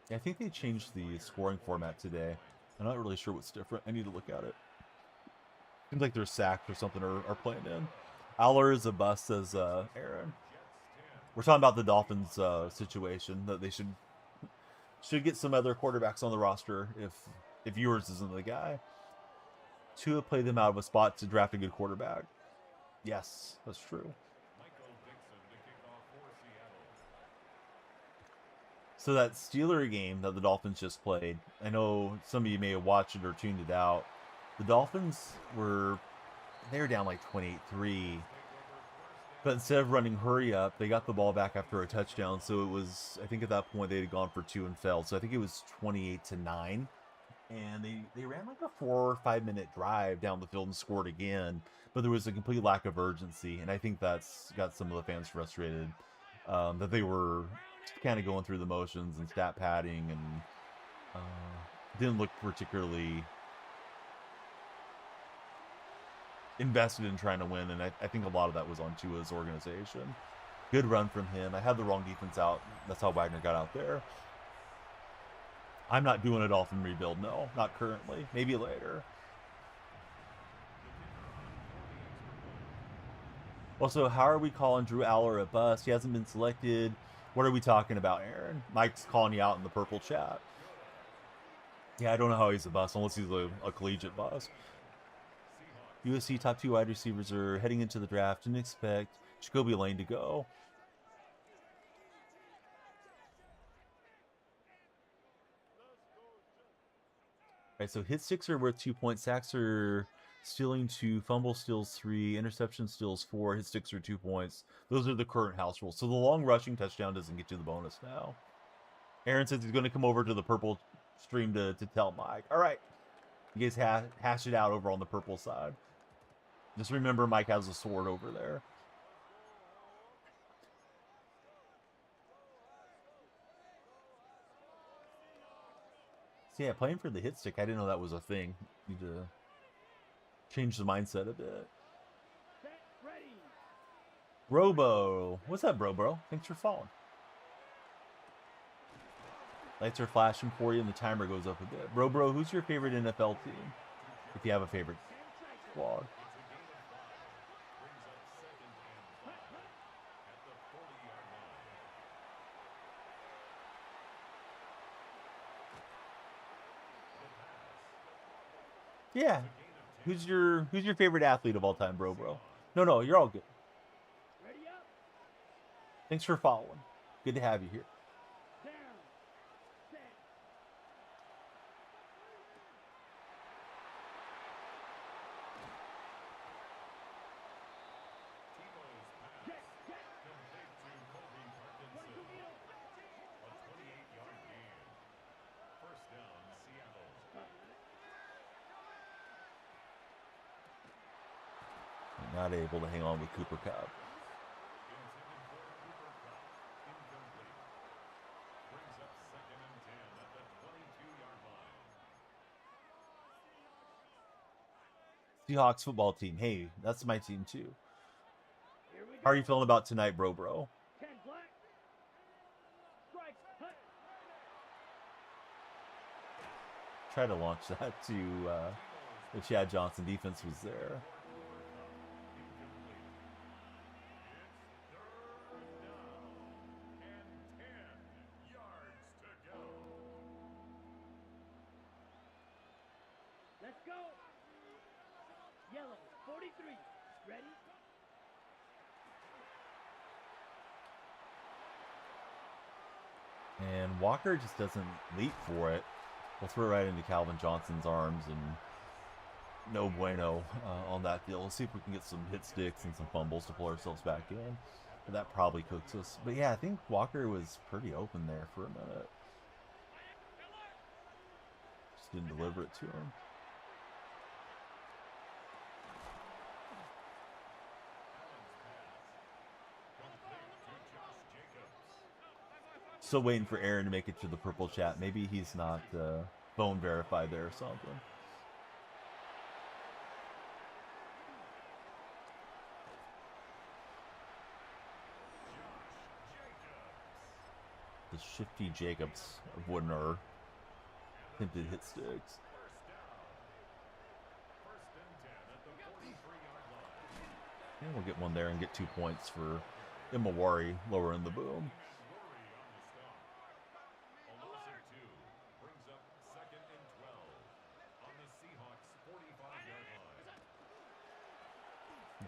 Yeah, I think they changed the scoring format today. I'm not really sure what's different. I need to look at it. Seems like they're sacked or something are playing in. Aller is a bust, says Aaron. We're talking about the Dolphins situation, that they should get some other quarterbacks on the roster if yours isn't the guy. Tua played them out of a spot to draft a good quarterback. Yes, that's true. So that Steeler game that the Dolphins just played, I know some of you may have watched it or tuned it out. The Dolphins were down like 28-3. But instead of running hurry up, they got the ball back after a touchdown. So it was, I think at that point they had gone for 2 and failed. So I think it was 28-9. And they ran like a 4 or 5 minute drive down the field and scored again. But there was a complete lack of urgency. And I think that's got some of the fans frustrated. That they were kind of going through the motions and stat padding and didn't look particularly invested in trying to win, and I think a lot of that was on Tua's organization. Good run from him. I had the wrong defense out. That's how Wagner got out there. I'm not doing a Dolphin rebuild. No, not currently. Maybe later. Also, how are we calling Drew Aller a bust? He hasn't been selected. What are we talking about, Aaron? Mike's calling you out in the purple chat. Yeah, I don't know how he's a bust unless he's a collegiate bust. USC top 2 wide receivers are heading into the draft. Didn't expect Jacoby Lane to go. All right, so hit sticks are worth 2 points. Sacks are stealing 2, fumble steals 3, interception steals 4, hit sticks are 2 points. Those are the current house rules. So the long rushing touchdown doesn't get you the bonus now. Aaron says he's going to come over to the purple stream to tell Mike. All right, you guys hash it out over on the purple side. Just remember Mike has a sword over there. So yeah, playing for the hit stick, I didn't know that was a thing. Need to change the mindset a bit. Robo. What's up, bro? Thanks for following. Lights are flashing for you and the timer goes up a bit. Bro, who's your favorite NFL team? If you have a favorite squad. Yeah. Who's your favorite athlete of all time, bro? No, you're all good. Thanks for following. Good to have you here. Not able to hang on with Cooper Kupp. Seahawks football team. Hey, that's my team too. How are you feeling about tonight, bro? Try to launch that to the Chad Johnson defense was there. Let's go. Yellow, 43. Ready? And Walker just doesn't leap for it. We'll throw it right into Calvin Johnson's arms, and no bueno on that deal. Let's see if we can get some hit sticks and some fumbles to pull ourselves back in. But that probably cooks us. But yeah, I think Walker was pretty open there for a minute. Just didn't deliver it to him. Still waiting for Aaron to make it to the purple chat. Maybe he's not phone verified there or something. The shifty Jacobs avoiding our attempted hit sticks. And we'll get one there and get 2 points for Imawari lowering the boom.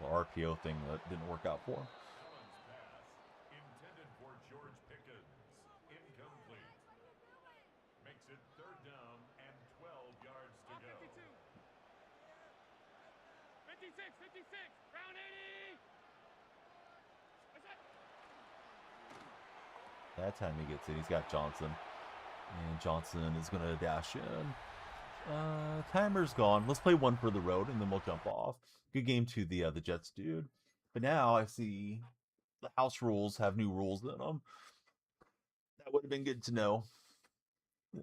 The RPO thing that didn't work out for him. Intended for George Pickens. Incomplete. Makes it 3rd down and 12 yards to go. 56. Round 80. That time he gets in. He's got Johnson. And Johnson is going to dash in. Timer's gone. Let's play one for the road, and then we'll jump off. Good game to the Jets, dude. But now I see the house rules have new rules in them. That would have been good to know. So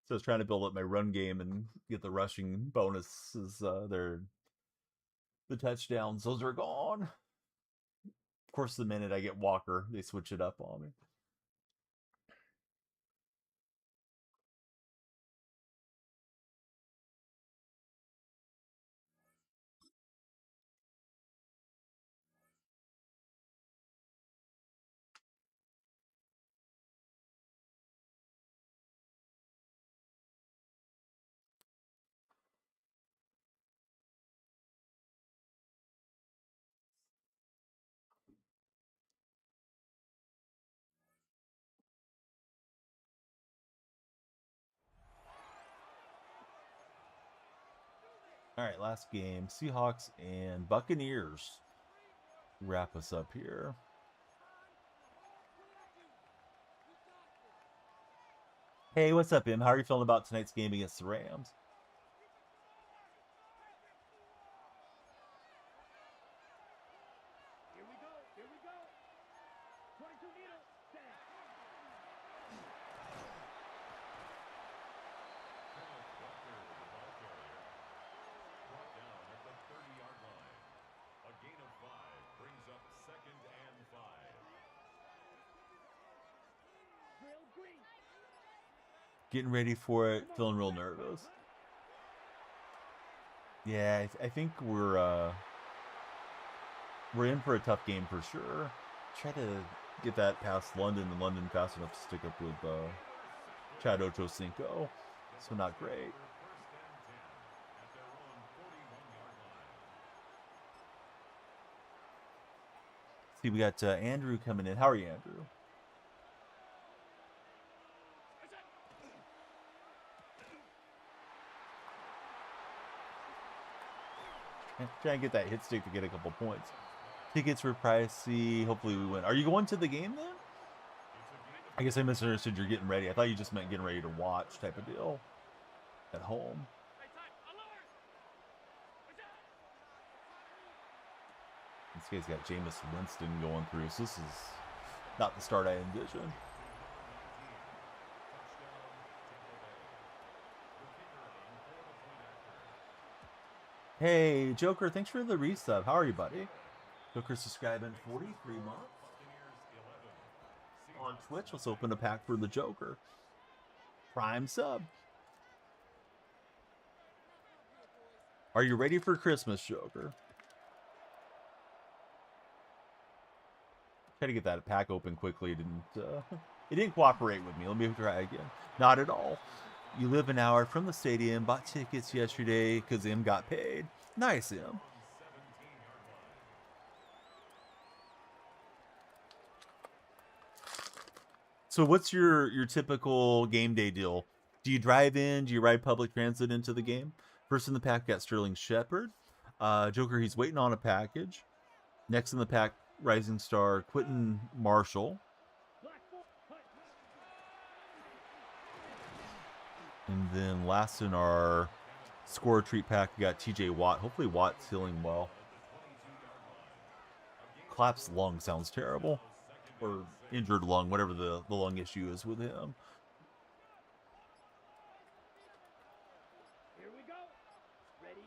I was trying to build up my run game and get the rushing bonuses. The touchdowns, those are gone. Of course, the minute I get Walker, they switch it up on me. All right, last game. Seahawks and Buccaneers wrap us up here. Hey, what's up, Im? How are you feeling about tonight's game against the Rams? Here we go. 22 needle. Set. Brought down at the 30-yard line. A gain of 5 brings up 2nd and 5. Drill green. Getting ready for it, feeling real nervous. Yeah, I think we're in for a tough game for sure. Try to get that past London, and London fast enough to stick up with Chad Ochocinco. So not great. See, we got Andrew coming in. How are you, Andrew? Try and get that hit stick to get a couple points. Tickets were pricey. Hopefully we win. Are you going to the game then? I guess I misunderstood you're getting ready. I thought you just meant getting ready to watch type of deal at home. This guy's got Jameis Winston going through, so this is not the start I envisioned. Hey, Joker, thanks for the resub. How are you, buddy? Joker subscribing 43 months on Twitch. Let's open a pack for the Joker. Prime sub. Are you ready for Christmas, Joker? Try to get that pack open quickly. It didn't cooperate with me. Let me try again. Not at all. You live an hour from the stadium, bought tickets yesterday because M got paid. Nice, M. So what's your typical game day deal? Do you drive in? Do you ride public transit into the game? First in the pack got Sterling Shepard. Joker, he's waiting on a package. Next in the pack, Rising Star, Quentin Marshall. And then last in our score treat pack, we got TJ Watt. Hopefully Watt's healing well. Collapsed lung sounds terrible. Or injured lung, whatever the lung issue is with him. Here we go. Ready?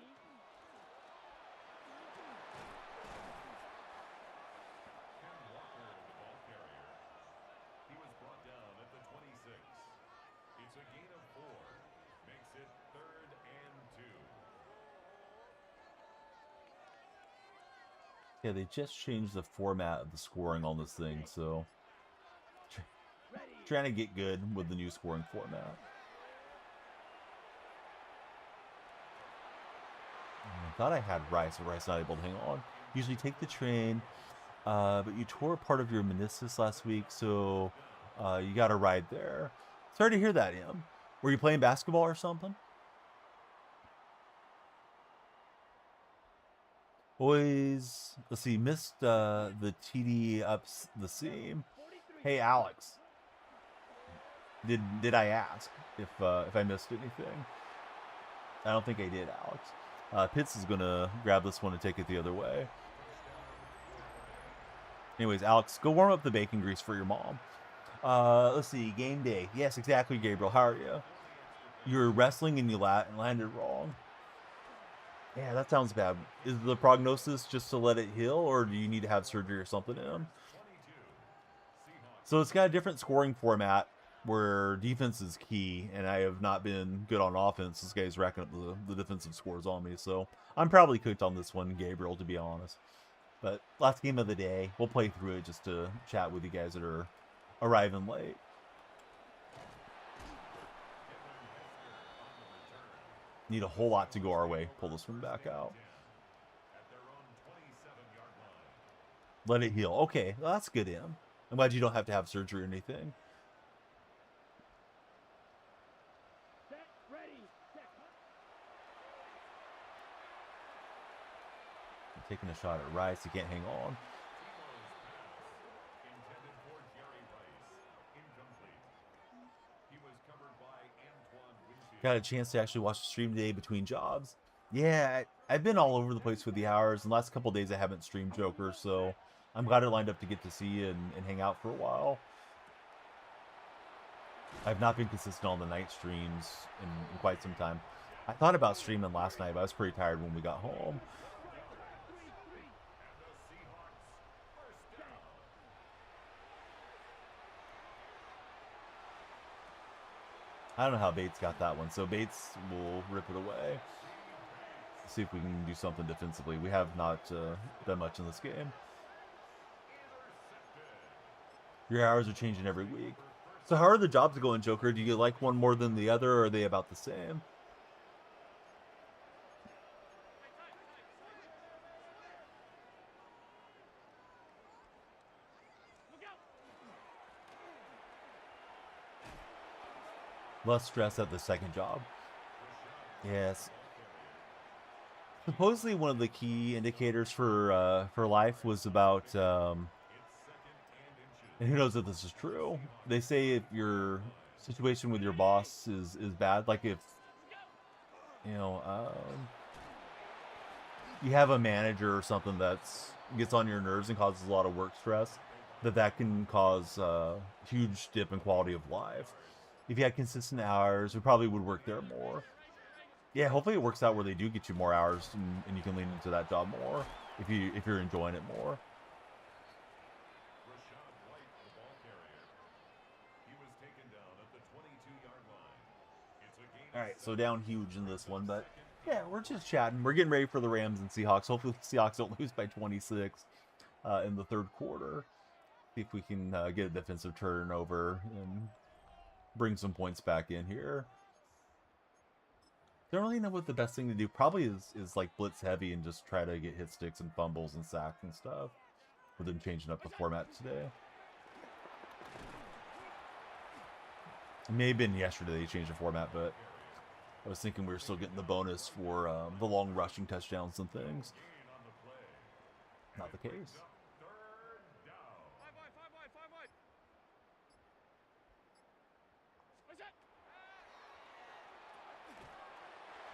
Ken Walker, the ball carrier. He was brought down at the 26. It's a gain of 4. Makes it 3rd and 2. Yeah, they just changed the format of the scoring on this thing, so trying to get good with the new scoring format. I thought I had Rice, but Rice not able to hang on. Usually take the train, but you tore part of your meniscus last week, so you got to ride there. Sorry to hear that, Em. Were you playing basketball or something? Boys, let's see, missed the TD up the seam. Hey, Alex. Did I ask if I missed anything? I don't think I did, Alex. Pitts is gonna grab this one and take it the other way. Anyways, Alex, go warm up the bacon grease for your mom. Let's see, game day. Yes, exactly, Gabriel. How are you? You were wrestling and you landed wrong. Yeah, that sounds bad. Is the prognosis just to let it heal, or do you need to have surgery or something in him? So it's got a different scoring format where defense is key, and I have not been good on offense. This guy's racking up the defensive scores on me, so I'm probably cooked on this one, Gabriel, to be honest. But last game of the day, we'll play through it just to chat with you guys that are arriving late. Need a whole lot to go our way. Pull this one back out. Let it heal. Okay, well, that's good, Em. I'm glad you don't have to have surgery or anything. Set, ready, set. Taking a shot at Rice. He can't hang on. Got a chance to actually watch the stream today between jobs. Yeah, I've been all over the place with the hours. And the last couple days I haven't streamed Joker, so I'm glad it lined up to get to see you and hang out for a while. I've not been consistent on the night streams in quite some time. I thought about streaming last night, but I was pretty tired when we got home. I don't know how Bates got that one, so Bates will rip it away. See if we can do something defensively. We have not done much in this game. Your hours are changing every week. So how are the jobs going, Joker? Do you like one more than the other, or are they about the same? Less stress at the second job. Yes. Supposedly one of the key indicators for life was about, and who knows if this is true. They say if your situation with your boss is bad, like if, you know, you have a manager or something that's gets on your nerves and causes a lot of work stress, that can cause a huge dip in quality of life. If you had consistent hours, we probably would work there more. Yeah, hopefully it works out where they do get you more hours and you can lean into that job more if you're enjoying it more. All right, so down huge in this one, but yeah, we're just chatting. We're getting ready for the Rams and Seahawks. Hopefully the Seahawks don't lose by 26 in the third quarter. See if we can get a defensive turnover and bring some points back in here. Don't really know what the best thing to do. Probably is like blitz heavy and just try to get hit sticks and fumbles and sacks and stuff. With them changing up the format today. It may have been yesterday they changed the format, but I was thinking we were still getting the bonus for the long rushing touchdowns and things. Not the case.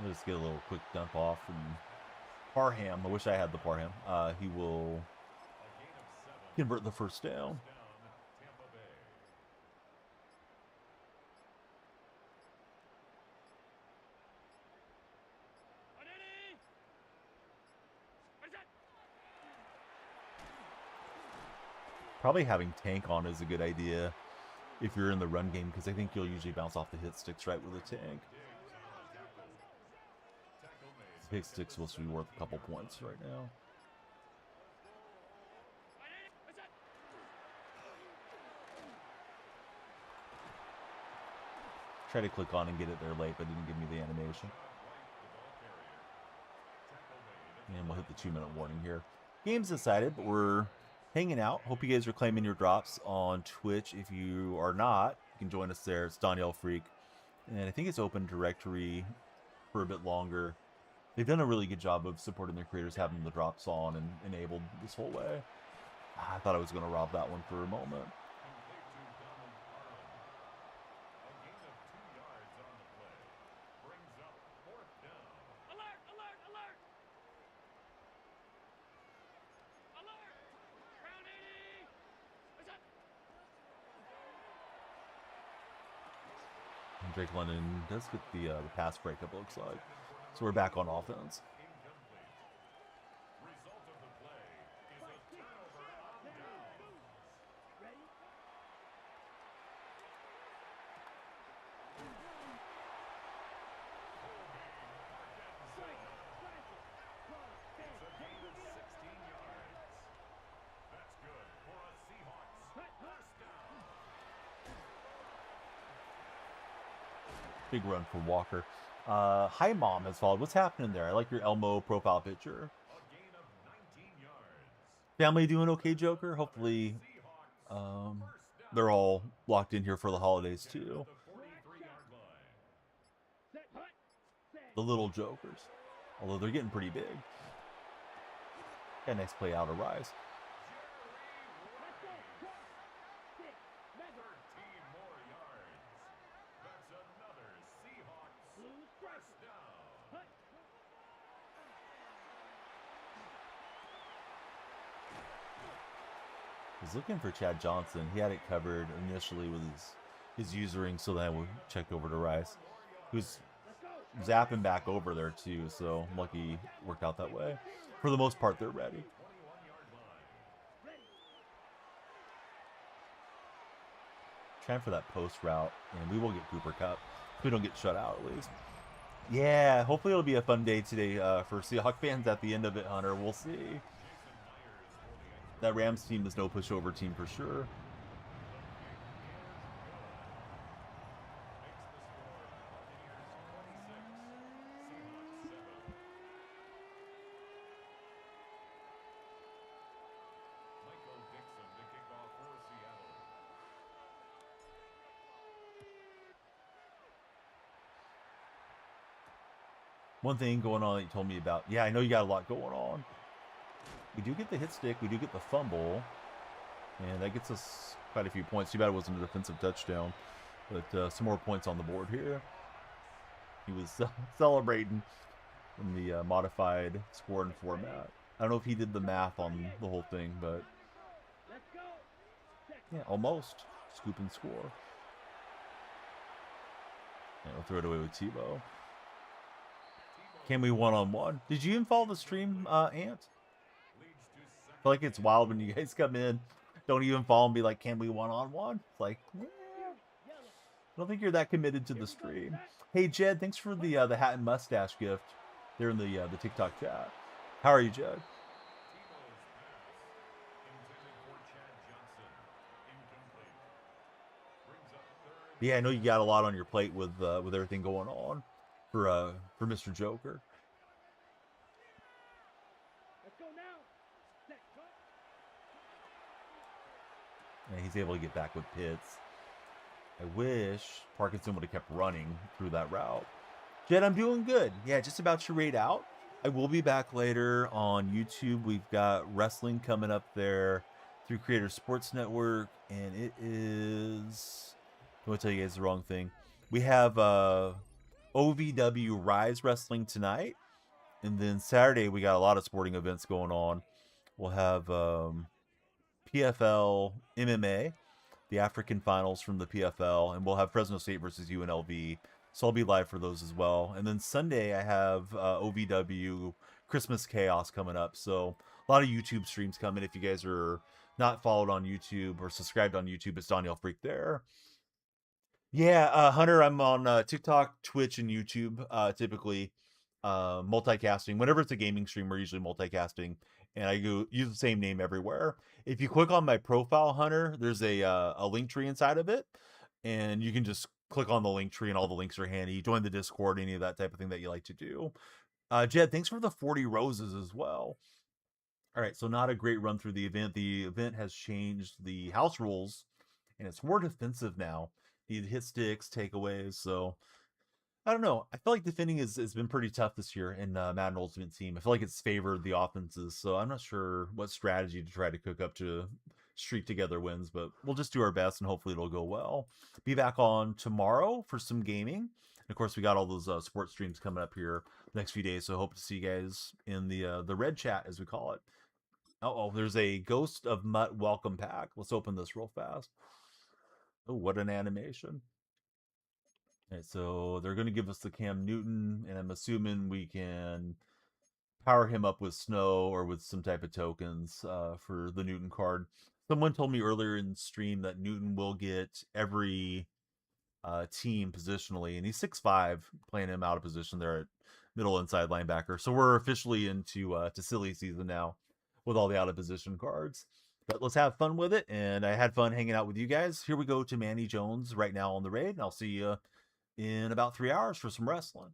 I'll just get a little quick dump off from Parham. I wish I had the Parham. He will convert the first down. Probably having tank on is a good idea if you're in the run game, because I think you'll usually bounce off the hit sticks right with a tank. Hit sticks supposed to be worth a couple points right now. Try to click on and get it there late, but didn't give me the animation. And we'll hit the 2-minute warning here. Game's decided, but we're hanging out. Hope you guys are claiming your drops on Twitch. If you are not, you can join us there. It's Danielle Freak. And I think it's open directory for a bit longer. They've done a really good job of supporting their creators, having the drops on and enabled this whole way. I thought I was going to rob that one for a moment. Drake London does get the pass breakup, looks like. So we're back on offense. Big run for Walker. Hi, Mom has followed. What's happening there? I like your Elmo profile picture. Family doing okay, Joker? Hopefully they're all locked in here for the holidays, too. The little Jokers. Although they're getting pretty big. Got a nice play out of Rise. I was looking for Chad Johnson. He had it covered initially with his usering, so then I checked over to Rice. He was zapping back over there too, so I'm lucky it worked out that way. For the most part, they're ready. Trying for that post route, and we will get Cooper Kupp. If we don't get shut out, at least. Yeah, hopefully it'll be a fun day today for Seahawks fans at the end of it, Hunter. We'll see. That Rams team is no pushover team for sure. One thing going on that you told me about. Yeah, I know you got a lot going on. We do get the hit stick. We do get the fumble. And that gets us quite a few points. Too bad it wasn't a defensive touchdown. But some more points on the board here. He was celebrating in the modified scoring format. I don't know if he did the math on the whole thing, but yeah, almost. Scoop and score. And we'll throw it away with Tebow. Can we one-on-one? Did you even follow the stream, Ant? I feel like it's wild when you guys come in, don't even follow and be like, can we one-on-one? It's like, I don't think you're that committed to the stream. Hey, Jed, thanks for the hat and mustache gift there in the TikTok chat. How are you, Jed? Yeah, I know you got a lot on your plate with everything going on. for Mr. Joker. Let's go now. Set, go. And he's able to get back with Pitts. I wish Parkinson would have kept running through that route. Jed, I'm doing good. Yeah, just about to raid out. I will be back later on YouTube. We've got wrestling coming up there through Creator Sports Network, and it is... I want to tell you guys the wrong thing. We have OVW Rise Wrestling tonight, and then Saturday we got a lot of sporting events going on. We'll have PFL MMA, the African finals from the PFL, and we'll have Fresno State versus UNLV. So I'll be live for those as well. And then Sunday I have OVW Christmas Chaos coming up. So a lot of YouTube streams coming. If you guys are not followed on YouTube or subscribed on YouTube, it's Daniel Freak there. Yeah, Hunter, I'm on TikTok, Twitch, and YouTube typically. Multicasting. Whenever it's a gaming stream, we're usually multicasting, and I go use the same name everywhere. If you click on my profile, Hunter, there's a link tree inside of it, and you can just click on the link tree, and all the links are handy. Join the Discord, any of that type of thing that you like to do. Jed, thanks for the 40 roses as well. All right, so not a great run through the event. The event has changed the house rules, and it's more defensive now. You hit sticks, takeaways, so I don't know. I feel like defending has been pretty tough this year in Madden Ultimate Team. I feel like it's favored the offenses, so I'm not sure what strategy to try to cook up to streak together wins, but we'll just do our best and hopefully it'll go well. Be back on tomorrow for some gaming. And of course, we got all those sports streams coming up here the next few days, so hope to see you guys in the red chat, as we call it. Oh, there's a Ghost of Mutt welcome pack. Let's open this real fast. Oh, what an animation. Okay, so they're going to give us the Cam Newton, and I'm assuming we can power him up with snow or with some type of tokens for the Newton card. Someone told me earlier in the stream that Newton will get every team positionally, and he's 6'5", playing him out of position there at middle inside linebacker. So we're officially into to silly season now with all the out of position cards. But let's have fun with it, and I had fun hanging out with you guys. Here we go to Manny Jones right now on the raid, and I'll see you in about 3 hours for some wrestling.